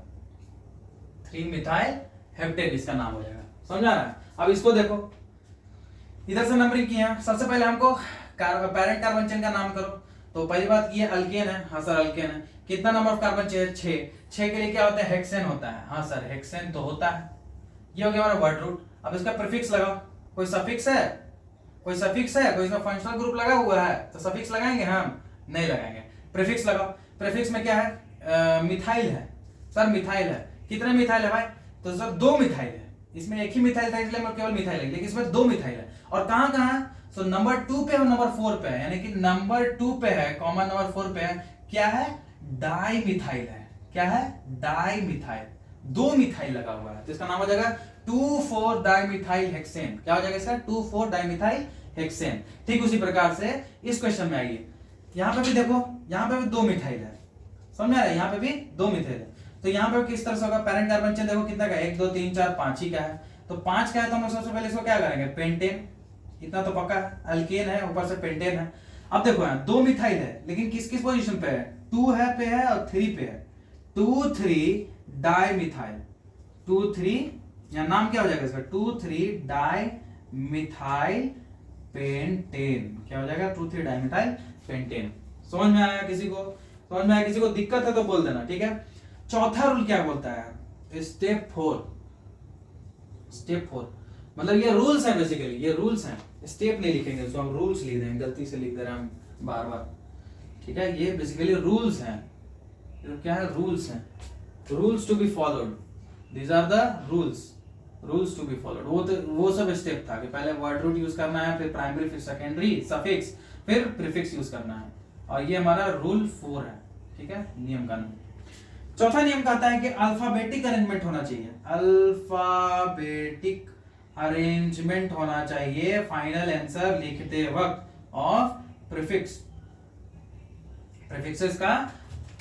3 मिथाइल हेप्टेन इसका नाम हो जाएगा, समझा ना। अब इसको देखो, इधर से नंबरिंग किया, सबसे पहले हमको पैरेंट कार्बन चेन का नाम करो, तो पहली बात ये अल्केन है, हाँ सर अल्केन है, कितना नंबर ऑफ कार्बन चेन, 6 के लिए क्या होता है, हेक्सेन होता है, हाँ सर हेक्सेन तो होता है, ये हो गया हमारा वर्ड रूट। अब इसका प्रीफिक्स लगाओ, कोई सफिक्स है, कोई इसमें फंक्शनल ग्रुप लगा हुआ है तो सफिक्स लगाएंगे हम, नहीं लगाएंगे, प्रीफिक्स लगाओ। प्रीफिक्स में क्या है, मिथाइल है, सर मिथाइल है, कितने मिथाइल है भाई, तो सर 2 मिथाइल है, इसमें एक ही मिथाइल था इसलिए मैं केवल मिथाइल है, लेकिन इसमें 2 मिथाइल है, और कहां है, सो नंबर 2 पे और नंबर 4 पे है, यानी कि नंबर 2 पे है, कॉमन नंबर 4 पे है, क्या है, डाई मिथाइल है, क्या है, डाई मिथाइल, 2 मिथाइल लगा हुआ है, तो इसका नाम हो जाएगा 2,4 डाइमिथाइल हेक्सेन, क्या हो जाएगा इसका, 2,4 डाइमिथाइल हेक्सेन। ठीक उसी प्रकार से इस क्वेश्चन में आइए, यहां पे भी देखो, यहां पे भी 2 मिथाइल है, समझ आ रहा है, यहां पे भी 2 मिथाइल है, तो यहां पे किस तरह से होगा, पैरेंट कार्बन चेन देखो कितना का, 1 2 3 4 5 ही का है, तो 5 का है, तो हम सबसे पहले इसको क्या करेंगे, पेंटेन, इतना तो पक्का है, अल्केन है, ऊपर से पेंटेन है। अब देखो यहाँ 2 मिथाइल है, लेकिन किस किस पोजीशन पे है, 2 है पे है और 3 पे है, 2 3 डाई मिथाइल, 2 3, यहाँ नाम क्या हो जाएगा इसका, 2 3 डाई मिथाइल पेंटेन, क्या हो जाएगा, 2 3 डाई मिथाइल पेंटेन। समझ में आया किसी को, समझ में आया किसी को, दिक्कत है तो बोल देना, ठीक है। चौथा रूल क्या बोलता है, स्टेप 4, स्टेप 4 मतलब ये रूल्स हैं, बेसिकली ये रूल्स हैं, स्टेप नहीं लिखेंगे, तो हम रूल्स लिख रहे हैं, गलती से लिख दे रहे हैं हम बार बार, ठीक है, ये बेसिकली रूल्स हैं, तो क्या है, रूल्स हैं, rules to be followed, these are the rules, rules to be followed. वो सब स्टेप था कि पहले वर्ड रूट यूज करना है, फिर प्राइमरी, फिर सेकेंडरी, सफिक्स, फिर प्रीफिक्स यूज करना है, और ये हमारा रूल 4 है, ठीक है, नियम कानून। चौथा नियम कहता है कि अल्फाबेटिक अरेंजमेंट होना चाहिए, अल्फाबेटिक अरेंजमेंट होना चाहिए फाइनल आंसर लिखते वक्त ऑफ प्रीफिक्स, प्रीफिक्सेस का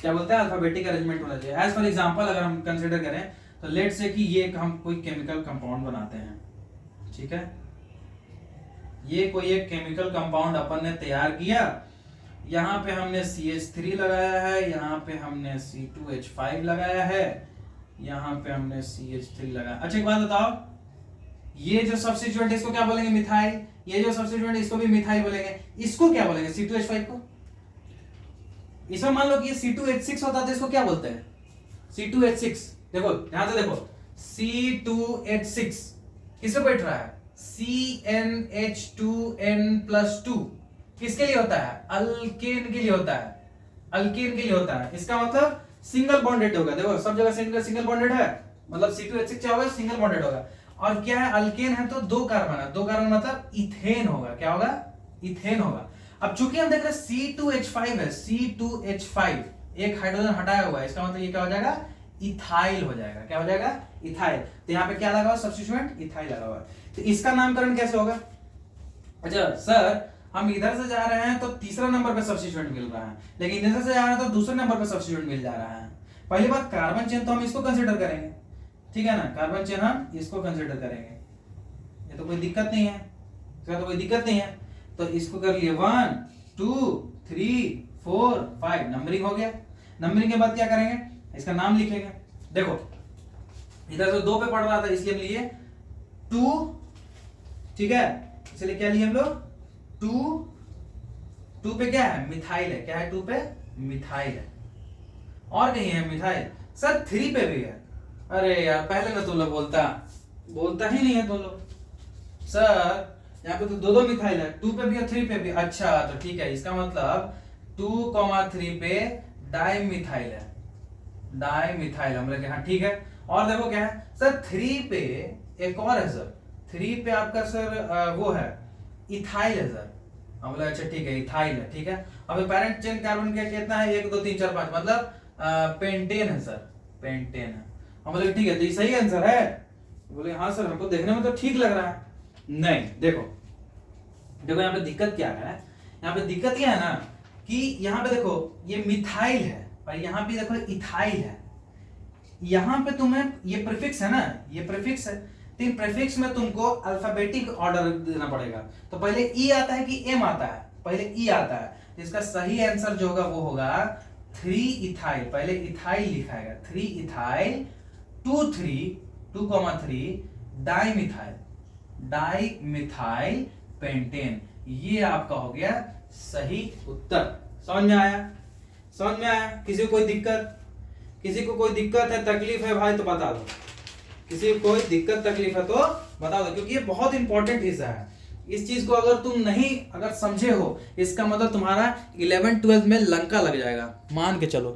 क्या बोलते हैं, अल्फाबेटिक अरेंजमेंट होना चाहिए। एज फॉर एग्जांपल अगर हम कंसीडर करें तो लेट्स से कि ये हम कोई केमिकल कंपाउंड बनाते हैं, ठीक है, ये कोई एक केमिकल कंपाउंड अपन ने तैयार किया, यहाँ पे हमने CH3 लगाया है, यहाँ पे हमने C2H5 लगाया है, यहाँ पे हमने CH3 लगाया। अच्छा एक बात बताओ, ये जो सब्स्टिट्यूएंट इसको क्या बोलेंगे? मिथाइल। ये जो सब्स्टिट्यूएंट इसको भी मिथाइल बोलेंगे। इसको क्या बोलेंगे? C2H5 को। इसमें मान लो कि ये C2H6 होता तो इसको क्या बोलते हैं? C2H6। देखो ध्यान से देखो, C2H6 किससे बैठ रहा है? CnH2n+2 किसके लिए होता है? अल्केन के लिए होता है, अल्केन के लिए होता है। इसका मतलब सिंगल बॉन्डेड होगा। देखो सब जगह सिंगल बॉन्डेड है, मतलब C2H6 क्या होगा? सिंगल बॉन्डेड होगा। और क्या है? अल्केन है तो 2 कार्बन है, 2 कार्बन मतलब इथेन होगा। क्या होगा? इथेन होगा। अब चूंकि हम देख रहे हैं C2H5 है, C2H5 एक हाइड्रोजन हटाया हुआ है, इसका मतलब ये क्या हो जाएगा? इथाइल हो जाएगा। क्या हो जाएगा? इथाइल। तो यहाँ पे क्या लगा हुआ? सब्स्टिट्यूएंट इथाइल लगा हुआ है। तो इसका नामकरण कैसे होगा? अच्छा सर हम इधर से जा रहे हैं तो तीसरा नंबर पे सब्स्टिट्यूएंट मिल रहा है, लेकिन इधर से जा रहे हैं तो दूसरे नंबर पे सब्स्टिट्यूएंट मिल जा रहा है। पहली बात कार्बन चेन तो हम इसको कंसीडर करेंगे, ठीक है ना? कार्बन चेन हम इसको कंसीडर करेंगे, ये तो कोई दिक्कत नहीं है, इसका तो कोई दिक्कत नहीं है। तो इसको कर लिए 1 2 3 4 5, नंबरिंग हो गया। नंबरिंग के बाद क्या करेंगे? इसका नाम लिखेंगे। देखो इधर से 2 पे पढ़ रहा था इसलिए हम लिए 2, ठीक है? इसलिए क्या लिए हम लोग? 2 पे क्या है? मिथाइल है। क्या है? 2 पे मिथाइल है। और कहीं है मिथाइल? सर 3 पे भी है। अरे यार पहले ना तुम लोग बोलता ही नहीं है तुम लोग। सर यहाँ पे तो 2 मिथाइल है, 2 पे भी और 3 पे भी। अच्छा तो ठीक है, इसका मतलब 2,3 पे डाई मिथाइल है, डाई मिथाइल हम लोग। हाँ ठीक है। और देखो क्या है सर? 3 पे एक और है सर, 3 पे आपका सर वो है इथाइल है सर। हम बोले अच्छा ठीक है इथाइल है, ठीक है। अब पैरेंट चेन कार्बन क्या कितना है? 1 2 3 4 5, मतलब पेंटेन है सर, पेंटेन है। हम बोले ठीक है तो ये सही आंसर है। बोले हाँ सर हमको देखने में तो ठीक लग रहा है। नहीं देखो यहाँ पे दिक्कत क्या है? यहाँ पे दिक्कत क्या है ना कि यहाँ पे देखो ये मिथाइल है और यहाँ पे देखो इथाइल है। यहाँ पे तुम्हें ये प्रीफिक्स है ना, ये प्रीफिक्स है, तो इन प्रीफिक्स में तुमको अल्फाबेटिक ऑर्डर देना पड़ेगा। तो पहले ई आता है कि एम आता है? पहले ई आता है। तो इसका सही आंसर जो होगा वो होगा 3 इथाइल। पहले इथाइल लिखाएगा, 3 ethyl 2,3 di methyl, di methyl pentane. ये आपका हो गया सही उत्तर। समझ में आया? समझ में आया? किसी को कोई दिक्कत? किसी को कोई दिक्कत है, तकलीफ है भाई तो बता दो। किसी को कोई दिक्कत तकलीफ है तो बता दो, क्योंकि ये बहुत इंपॉर्टेंट हिस्सा है। इस चीज को अगर तुम नहीं अगर समझे हो, इसका मतलब तुम्हारा 11th-12th में लंका लग जाएगा, मान के चलो।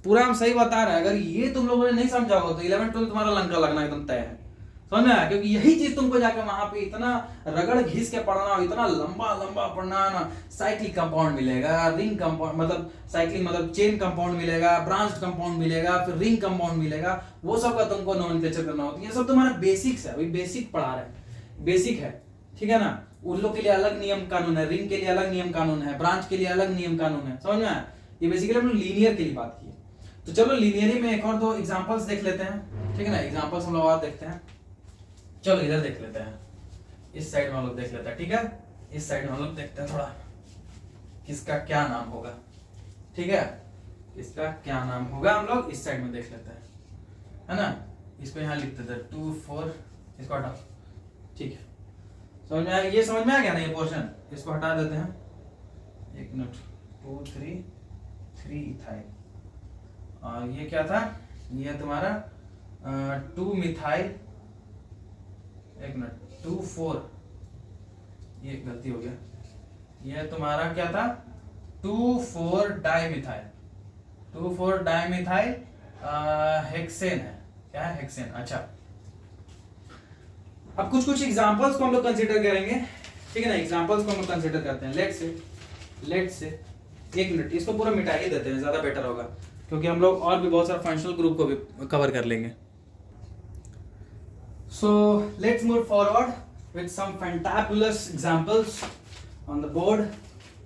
पूरा हम सही बता रहे हैं। अगर ये तुम लोगों ने नहीं समझा होगा तो 11th-12th तुम्हारा लंका लगना एकदम तय है। समझ में आया? क्योंकि यही चीज तुमको जाकर वहां पे इतना रगड़ घिस के पढ़ना, इतना लंबा लंबा पढ़ना ना। साइक्लिक कंपाउंड मिलेगा, रिंग कंपाउंड मतलब साइक्लिक मतलब चेन कंपाउंड मिलेगा, ब्रांच कंपाउंड मिलेगा, फिर रिंग कंपाउंड मिलेगा। वो सब का तुमको नोमेनक्लेचर करना होता है। ये सब तुम्हारा बेसिक्स है, अभी बेसिक पढ़ा रहे हैं, बेसिक है, ठीक है ना? उन लोग के लिए अलग नियम कानून है, रिंग के लिए अलग नियम कानून है, ब्रांच के लिए अलग नियम कानून है। समझ में आया? ये बेसिकली हम लोग लीनियर के लिए बात की है। तो चलो लीनियरी में एक और 2 एग्जांपल्स देख लेते हैं, ठीक है ना? एग्जांपल्स हम लोग और देखते हैं। चलो इधर देख लेते हैं, इस साइड में हम लोग देख लेते हैं, ठीक है? इस साइड में हम लोग देखते हैं थोड़ा किसका क्या नाम होगा, ठीक है? इसका क्या नाम होगा हम लोग इस साइड में देख लेते हैं, है ना? इसको यहाँ लिख देते हैं 2 4, इसको हटाओ, ठीक है? समझ में आया? ये समझ में आ गया ना ये पोर्शन? इसको हटा देते हैं, 1 मिनट। 2 3 इथाइल, और ये क्या था? ये तुम्हारा 2 मिथाइल, 1 मिनट, 2 4, ये गलती हो गया। ये तुम्हारा क्या था? 2 4 डाइमिथाइल, 2 4 डाइमिथाइल हेक्सेन है। क्या है? हेक्सेन। अच्छा अब कुछ एग्जांपल्स को हम लोग कंसीडर करेंगे, ठीक है ना? एग्जांपल्स को हम लोग कंसीडर करते हैं। लेट से 1 मिनट, इसको पूरा मिटा ही देते हैं, ज्यादा बेटर होगा, क्योंकि हम लोग और भी बहुत सारे फंक्शनल ग्रुप को भी कवर कर लेंगे। So let's move forward with some fantabulous examples on the board.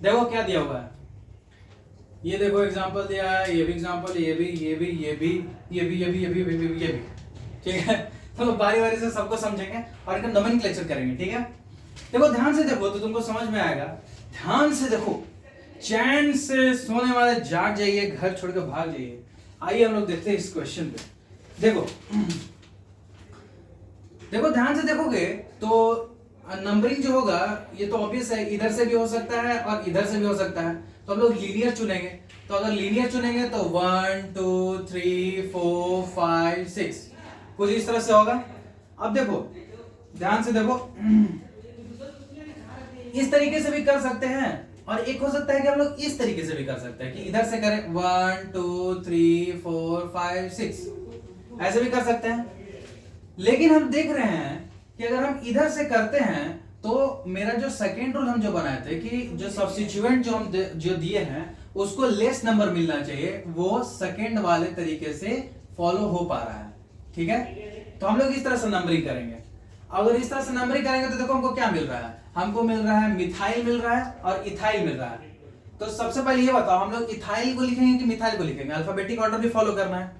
देखो क्या दिया हुआ है, ये देखो एग्जांपल दिया है, ये भी एग्जांपल, ये भी, ठीक है? तो बारी बारी से सबको समझेंगे और इनका नोमेनक्लेचर करेंगे, ठीक है? देखो ध्यान से देखो तो तुमको समझ में आएगा। ध्यान से देखो, चैन से सोने वाले जाग जाइए, घर छोड़ के भाग जाइए। आइए हम लोग देखते हैं इस क्वेश्चन पे। देखो देखो ध्यान से देखोगे तो नंबरिंग जो होगा ये तो ऑब्वियस है, इधर से भी हो सकता है और इधर से भी हो सकता है। तो हम लोग लीनियर चुनेंगे। तो अगर लीनियर चुनेंगे तो 1 2 3 4 5 6 कुछ इस तरह से होगा। अब देखो ध्यान से देखो, इस तरीके से भी कर सकते हैं और एक हो सकता है कि हम लोग इस तरीके से भी कर सकते हैं कि इधर से करें 1 2 3 4 5 6, ऐसे भी कर सकते हैं। लेकिन हम देख रहे हैं कि अगर हम इधर से करते हैं तो मेरा जो सेकेंड रूल हम जो बनाए थे कि जो सब्स्टिट्यूएंट जो हम जो दिए हैं उसको लेस नंबर मिलना चाहिए, वो सेकेंड वाले तरीके से फॉलो हो पा रहा है। ठीक है, तो हम लोग इस तरह से नंबरिंग करेंगे। अगर इस तरह से नंबरिंग करेंगे तो देखो हमको क्या मिल रहा है, हमको मिल रहा है मिथाइल मिल रहा है और इथाइल मिल रहा है। तो सबसे पहले ये बताओ हम लोग इथाइल को लिखेंगे कि मिथाइल को लिखेंगे? अल्फाबेटिक ऑर्डर भी फॉलो करना है।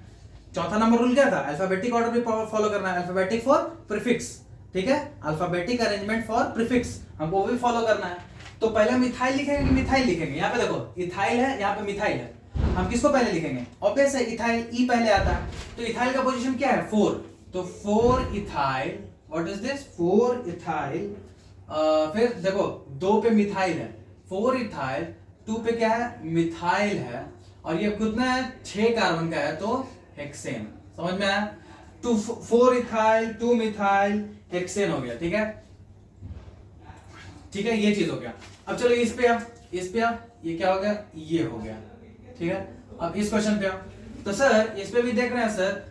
चौथा नंबर रूल क्या था? अल्फाबेटिक ऑर्डर भी फॉलो करना है, अल्फाबेटिक फॉर प्रीफिक्स। ठीक है, अल्फाबेटिक अरेंजमेंट फॉर प्रीफिक्स हमको वो भी फॉलो करना है। तो पहले हम इथाइल लिखेंगे कि मिथाइल लिखेंगे? यहाँ पे देखो इथाइल है, यहाँ पे मिथाइल है, हम किसको पहले लिखेंगे? ऑब्वियस है इथाइल, ई पहले आता है। तो इथाइल का पोजीशन क्या है? 4। तो 4 ethyl, what is this? 4 ethyl. फिर देखो 2 पे मिथाइल है, 4 इथाइल, 2 पे क्या है? मिथाइल है। और ये कितना है? 6 कार्बन का है, तो हेक्सेन। समझ में आया? 4 इथाइल 2 मिथाइल हेक्सेन हो गया। ठीक है, ठीक है, ये चीज हो गया। अब चलो इस पे आओ, इस पे आओ, ये क्या हो गया? ये हो गया। ठीक है, अब इस क्वेश्चन पे आओ। तो सर इस पे भी देख रहे हैं सर,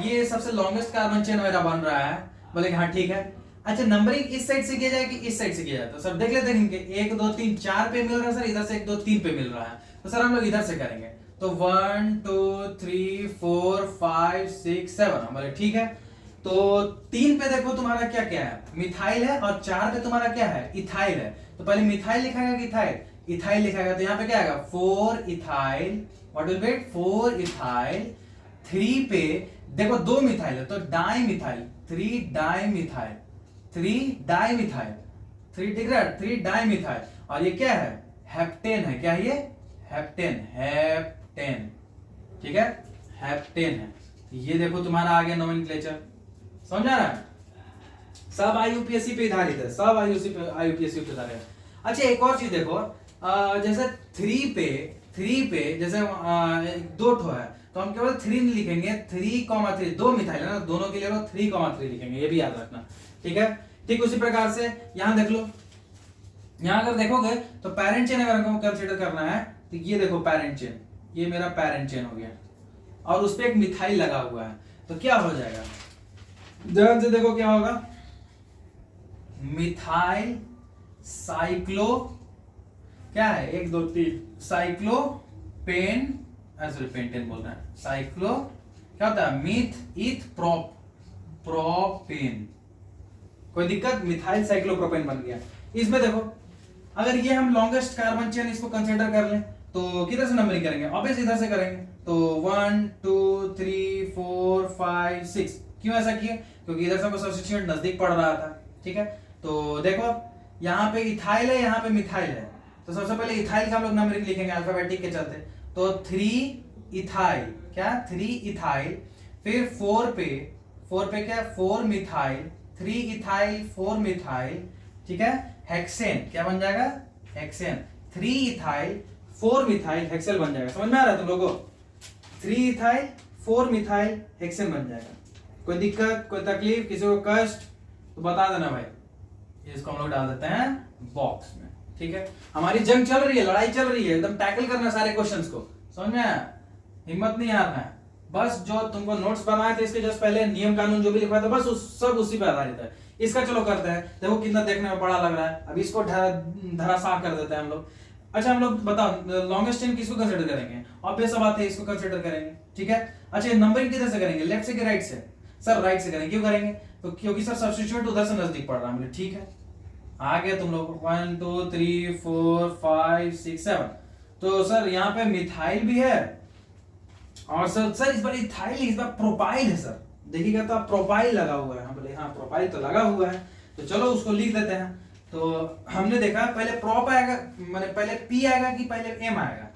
ये सबसे लॉन्गेस्ट कार्बन चेन मेरा बन रहा है। बोले हाँ ठीक है। अच्छा नंबरिंग इस साइड से किया जाए कि इस साइड से किया जाए? तो सर देख लेते हैं इनके 1 2 3 4 पे मिल रहा है सर, इधर से 1 2 3 पे मिल रहा है। तो सर हम लोग इधर से करेंगे। तो 1 2 3 4 5 6 7, हम बोले ठीक है। तो 3 पे देखो तुम्हारा क्या क्या है? मिथाइल है। और 4 पे तुम्हारा क्या है? इथाइल है। तो पहले मिथाइल लिखाएगा कि इथाइल? इथाइल लिखाएगा। तो यहाँ पे क्या आएगा? 4 ethyl, what will be? 4 ethyl. 3 पे देखो 2 मिथाइल है तो di methyl, 3 di methyl, 3 di methyl, 3 दिख रहा है? 3 डाई मिथाइल। और ये क्या है? हेप्टेन है। क्या है ये? Heptane, heptane. ठीक है, हेप्टेन है। ये देखो तुम्हारा आ गया नोमेनक्लेचर। समझ आ रहा है? सब आईयूपीएससी पे आधारित है, सब आईयूपीएससी पे आधारित है। अच्छा एक और चीज देखो, जैसे 3 पे जैसे 2 ठो है तो हम केवल 3 नहीं लिखेंगे, 3,3, 2 मिथाइल है ना, दोनों के लिए 3,3 लिखेंगे, ये भी याद रखना। ठीक है, ठीक उसी प्रकार से यहां देख लो, यहां अगर देखोगे तो पेरेंट चेन अगर हमको कंसीडर करना है तो ये देखो पेरेंट चेन, ये मेरा पेरेंट चेन हो गया और उस पे एक मिथाइल लगा हुआ है। तो क्या हो जाएगा? ध्यान से देखो क्या होगा? मिथाइल साइक्लो, क्या है? 1 2 3 साइक्लोपेन, सॉरी पेंटेन बोल रहे हैं, साइक्लो क्या होता है? Meth eth propane. कोई दिक्कत? मिथाइल साइक्लोप्रोपेन बन गया। इसमें देखो अगर ये हम लॉन्गेस्ट कार्बन चेन इसको कंसीडर कर लें तो किधर से नंबरिंग करेंगे? ऑब्वियस इधर से करेंगे। तो 1 2 3 4 5 6। क्यों ऐसा किया? क्योंकि इधर से हमको सब्स्टिट्यूएंट नजदीक पड़ रहा था। ठीक है, तो देखो यहाँ पे इथाइल है, यहाँ पे मिथाइल है। तो सबसे पहले इथाइल का हम लोग नंबरिंग लिखेंगे अल्फाबेटिक के चलते। तो 3 इथाइल, क्या? 3 इथाइल। फिर 4 पे क्या? 4 मिथाइल, 3 इथाइल 4 मिथाइल। ठीक है, हेक्सेन क्या बन जाएगा? हेक्सेन। 3 इथाइल 4 मिथाइल हेक्सेन बन जाएगा। समझ में आ रहा है तुम लोगों? 3 इथाइल 4 मिथाइल हेक्सेन बन जाएगा। कोई दिक्कत, कोई तकलीफ, किसी को कष्ट तो बता देना भाई। इसको हम लोग डाल देते हैं बॉक्स में। ठीक है, हमारी जंग चल रही है, लड़ाई चल रही है, एकदम टैकल करना सारे क्वेश्चंस को। समझ में आया? हिम्मत नहीं हारना है। बस जो तुमको नोट्स बनाए थे इसके जस्ट पहले नियम कानून जो भी लिखवाया था बस सब उसी पे आधारित है। इसका चलो करते हैं। देखो कितना देखने में बड़ा लग रहा है। अब इसको धराशाह कर देते हैं हम लोग। अच्छा हम लोग बताओ लॉन्गेस्ट चेन किसको कंसीडर करेंगे? ऑब्वियस बात है इसको कंसीडर करेंगे। ठीक है, अच्छा नंबरिंग किधर से करेंगे? लेफ्ट से कि राइट से? सर राइट से करेंगे। क्यों करेंगे? तो क्योंकि सर सब्स्टिट्यूएंट उधर से नजदीक पड़ रहा है। मुझे ठीक है, आ गया तुम लोग 1 2 3 4 5 6 7। तो सर यहाँ पे मिथाइल भी है और सर इस बार इथाइल, इस बार प्रोपाइल है। सर देखिएगा तो प्रोपाइल लगा हुआ है। हम बोले हाँ प्रोपाइल तो लगा हुआ है, तो चलो उसको लिख देते हैं। तो हमने देखा पहले प्रोप आएगा, माने पहले पी आएगा कि पहले एम आएगा,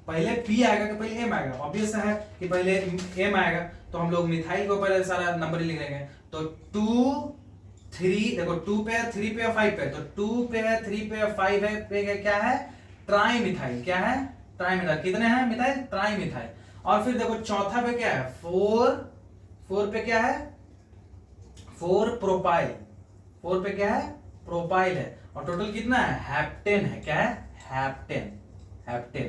पहले पी आएगा कि पहले एम आएगा। ऑब्वियस है कि पहले एम आएगा, तो हम लोग मिथाइल को पहले सारा नंबर लिख देंगे। तो 2 3 देखो 2 पे है, 3 पे है, 5 पे, तो 2 पे है, 3 पे है, 5 है, पे क्या है ट्राई मिथाइल। क्या है ट्राई मिथाइल। कितने हैं मिथाइल ट्राई मिथाइल। और फिर देखो चौथा पे क्या है 4 पे क्या है 4 प्रोपाइल, 4 पे क्या है प्रोपाइल है। और टोटल कितना है हेप्टेन है। क्या है हेप्टेन, हेप्टेन।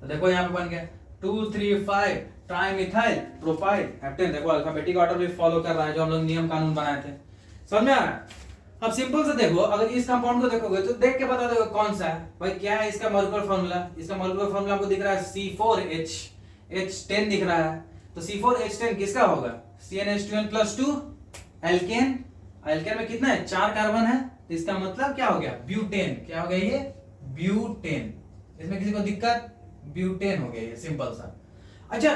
तो देखो यहाँ पे बन गया 2 3 5 ट्राइमिथाइल प्रोपाइल हेप्टेन। देखो अल्फाबेटिक ऑर्डर भी फॉलो कर रहा है जो हम लोग नियम कानून बनाए थे। समझ में आ रहा है। अब सिंपल से देखो, अगर इस कंपाउंड को देखोगे तो देख के बता दो कौन सा है भाई। क्या है इसका मॉलिक्यूलर फार्मूला, इसका मॉलिक्यूलर फार्मूला आपको दिख रहा है C4H10 दिख रहा है। तो C4H10 किसका होगा CnH2n+2 एल्केन। एल्केन में कितना है 4 कार्बन है, तो इसका मतलब क्या हो गया ब्यूटेन। क्या हो गया ये ब्यूटेन। इसमें किसी को दिक्कत ब्यूटेन हो गया ये सिंपल सा। अच्छा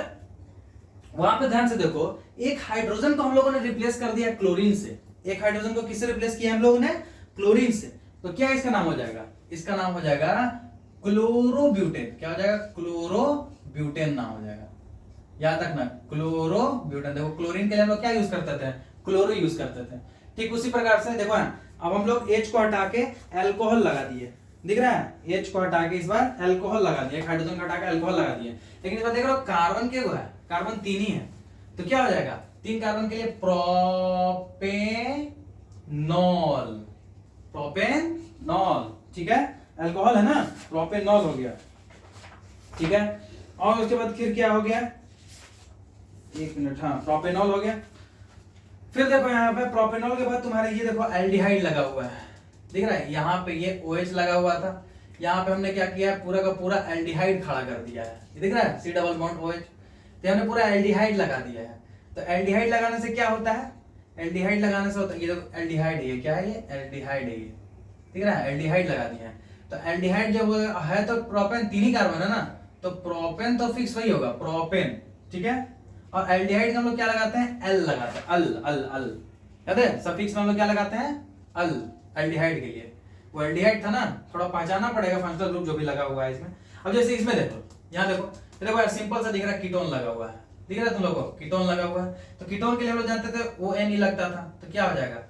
वहां पे ध्यान से देखो, एक हाइड्रोजन को हम लोगों ने रिप्लेस कर दिया क्लोरीन से। एक हाइड्रोजन को किससे रिप्लेस किया हम लोगों ने क्लोरीन से। तो क्या इसका नाम हो जाएगा, इसका नाम हो जाएगा क्लोरोब्यूटेन। क्या हो जाएगा क्लोरोब्यूटेन नाम हो जाएगा। याद रखना क्लोरोब्यूटेन। देखो क्लोरीन के लिए हम लोग क्या यूज करते थे क्लोरो यूज करते थे। ठीक उसी प्रकार से देखो अब हम लोग H को हटा के अल्कोहल लगा दिए, दिख रहा है H को हटा के इस बार अल्कोहल लगा दिया, एक हाइड्रोजन को हटा के अल्कोहल लगा दिए। लेकिन इस बार देख रहे हो कार्बन क्या हुआ है कार्बन 3 ही है। तो क्या हो जाएगा 3 कार्बन के लिए प्रोपेनॉल, प्रोपेनॉल। ठीक है अल्कोहल है ना प्रोपेनॉल हो गया। ठीक है और उसके बाद फिर क्या हो गया, एक मिनट, हाँ प्रोपेनॉल हो गया। फिर देखो यहाँ पे प्रोपेनॉल के बाद तुम्हारे ये देखो एल्डिहाइड लगा हुआ है, दिख रहा है। यहाँ पे ये OH लगा हुआ था, यहाँ पे हमने क्या किया है पूरा का पूरा एल्डिहाइड खड़ा कर दिया है। ये दिख रहा है C डबल बॉन्ड OH, तो हमने पूरा एल्डिहाइड लगा दिया है। तो एल्डिहाइड लगाने से क्या होता है, एल्डिहाइड लगाने से होता है ये देखो एल्डिहाइड है, क्या है ये एल्डिहाइड है, ये दिख रहा है एल्डिहाइड लगा दिया है। तो एल्डिहाइड जब है तो प्रोपेन 3 ही कार्बन है ना, तो प्रोपेन तो फिक्स वही होगा प्रोपेन। ठीक है और एल्डिहाइड का हम लोग क्या लगाते हैं एल लगाते हैं, अल अल अल। याद है सफिक्स में हम लोग क्या लगाते हैं अल एल्डिहाइड के लिए। वो एल्डिहाइड था ना, थोड़ा पहचानना पड़ेगा फंक्शनल ग्रुप जो भी लगा हुआ है इसमें। अब जैसे इसमें देखो, यहाँ देखो देखो यार सिंपल सा दिख रहा है कीटोन लगा हुआ है, दिख रहा है तुम लोगों को कीटोन लगा हुआ है। तो कीटोन के लिए हम लोग जानते थे ON ही लगता था, तो क्या हो जाएगा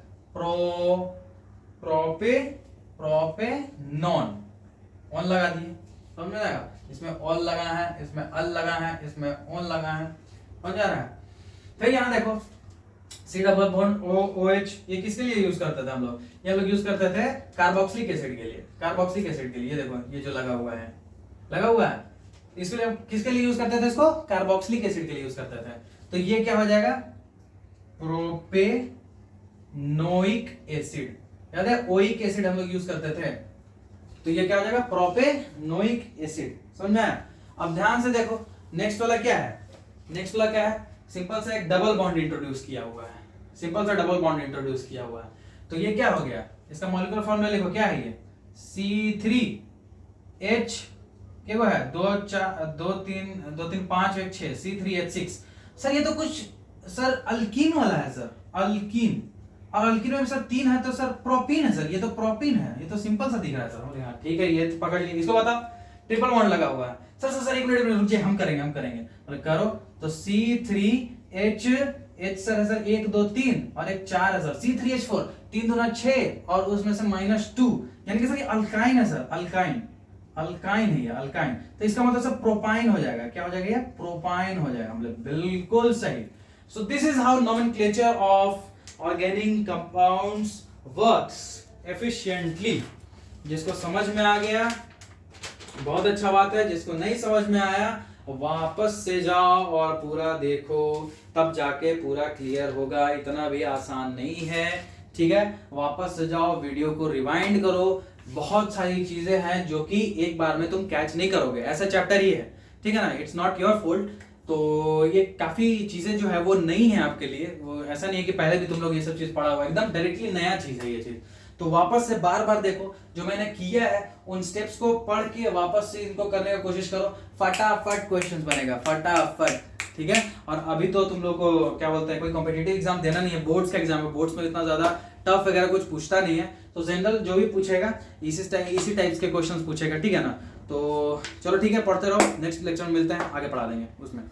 प्रोपेनॉन, ऑन लगा दिए। समझ में आएगा, इसमें ऑल लगा है, इसमें अल लगा है, इसमें ऑन लगा है, समझ आ रहा है। फिर यहाँ देखो C डबल बॉन्ड OH, ये किसके लिए यूज करते थे हम लोग, ये लोग यूज करते थे कार्बोक्सिलिक एसिड के लिए, कार्बोक्सिलिक एसिड के लिए। ये देखो ये जो लगा हुआ है इसके लिए किसके लिए यूज करते थे इसको कार्बोक्सिलिक एसिड के लिए यूज करते थे। तो ये क्या हो जाएगा प्रोपेनोइक एसिड। याद है ओइक एसिड हम लोग यूज करते थे, तो ये क्या हो जाएगा प्रोपेनोइक एसिड। समझ में। अब ध्यान से देखो नेक्स्ट वाला क्या है, नेक्स्ट वाला क्या है सिंपल सा एक डबल बॉन्ड इंट्रोड्यूस किया हुआ है, सिंपल सा डबल बॉन्ड इंट्रोड्यूस किया हुआ है। तो ये क्या हो गया, इसका मॉलिक्यूलर फॉर्मूला लिखो, क्या है ये C3H क्या वो है 2 3 5 1 6 C3H6। सर ये तो कुछ सर अल्कीन वाला है सर, अल्कीन। और अल्कीन में सर 3 है तो सर प्रोपीन है सर, ये तो प्रोपीन है, ये तो सिंपल सा दिख रहा है सर। हाँ ठीक है ये पकड़ लिए, इसको बताओ ट्रिपल बॉन्ड लगा हुआ है। सर सर एक मिनट रुकिए, हम करेंगे बोले करो। तो C3H सर है सर 1 2 3 और एक 4 है सर C3H4 3 2 6 और उसमें से -2, यानी कि सर ये अल्काइन है सर, अल्काइन अल्काइन है ये अल्काइन। तो इसका मतलब सर प्रोपाइन हो जाएगा, क्या हो जाएगा ये प्रोपाइन हो जाएगा, मतलब बिल्कुल सही। So this is how nomenclature of organic compounds works efficiently. जिसको समझ में आ गया बहुत अच्छा बात है, जिसको नहीं समझ में आया वापस से जाओ और पूरा देखो, तब जाके पूरा क्लियर होगा। इतना भी आसान नहीं है, ठीक है। वापस से जाओ, वीडियो को रिवाइंड करो। बहुत सारी चीजें हैं जो कि एक बार में तुम कैच नहीं करोगे, ऐसा चैप्टर ही है, ठीक है ना। It's not your fault. तो ये काफी चीजें जो है वो नई है आपके लिए, वो ऐसा नहीं है कि पहले भी तुम लोग ये सब चीज पढ़ा हुआ है, एकदम डायरेक्टली नया चीज है ये चीज। तो वापस से बार बार देखो, जो मैंने किया है उन स्टेप्स को पढ़ के वापस से इनको करने की कोशिश करो। फटाफट क्वेश्चंस बनेगा, फटाफट। ठीक है। और अभी तो तुम लोग को क्या बोलते हैं, कोई कॉम्पिटिटिव एग्जाम देना नहीं है, बोर्ड्स का एग्जाम है, बोर्ड्स में इतना ज्यादा टफ वगैरह कुछ पूछता नहीं है, तो जनरल जो भी पूछेगा इसी टाइप्स के क्वेश्चंस पूछेगा, ठीक है ना। तो चलो ठीक है, पढ़ते रहो, नेक्स्ट लेक्चर में मिलते हैं, आगे पढ़ा देंगे उसमें।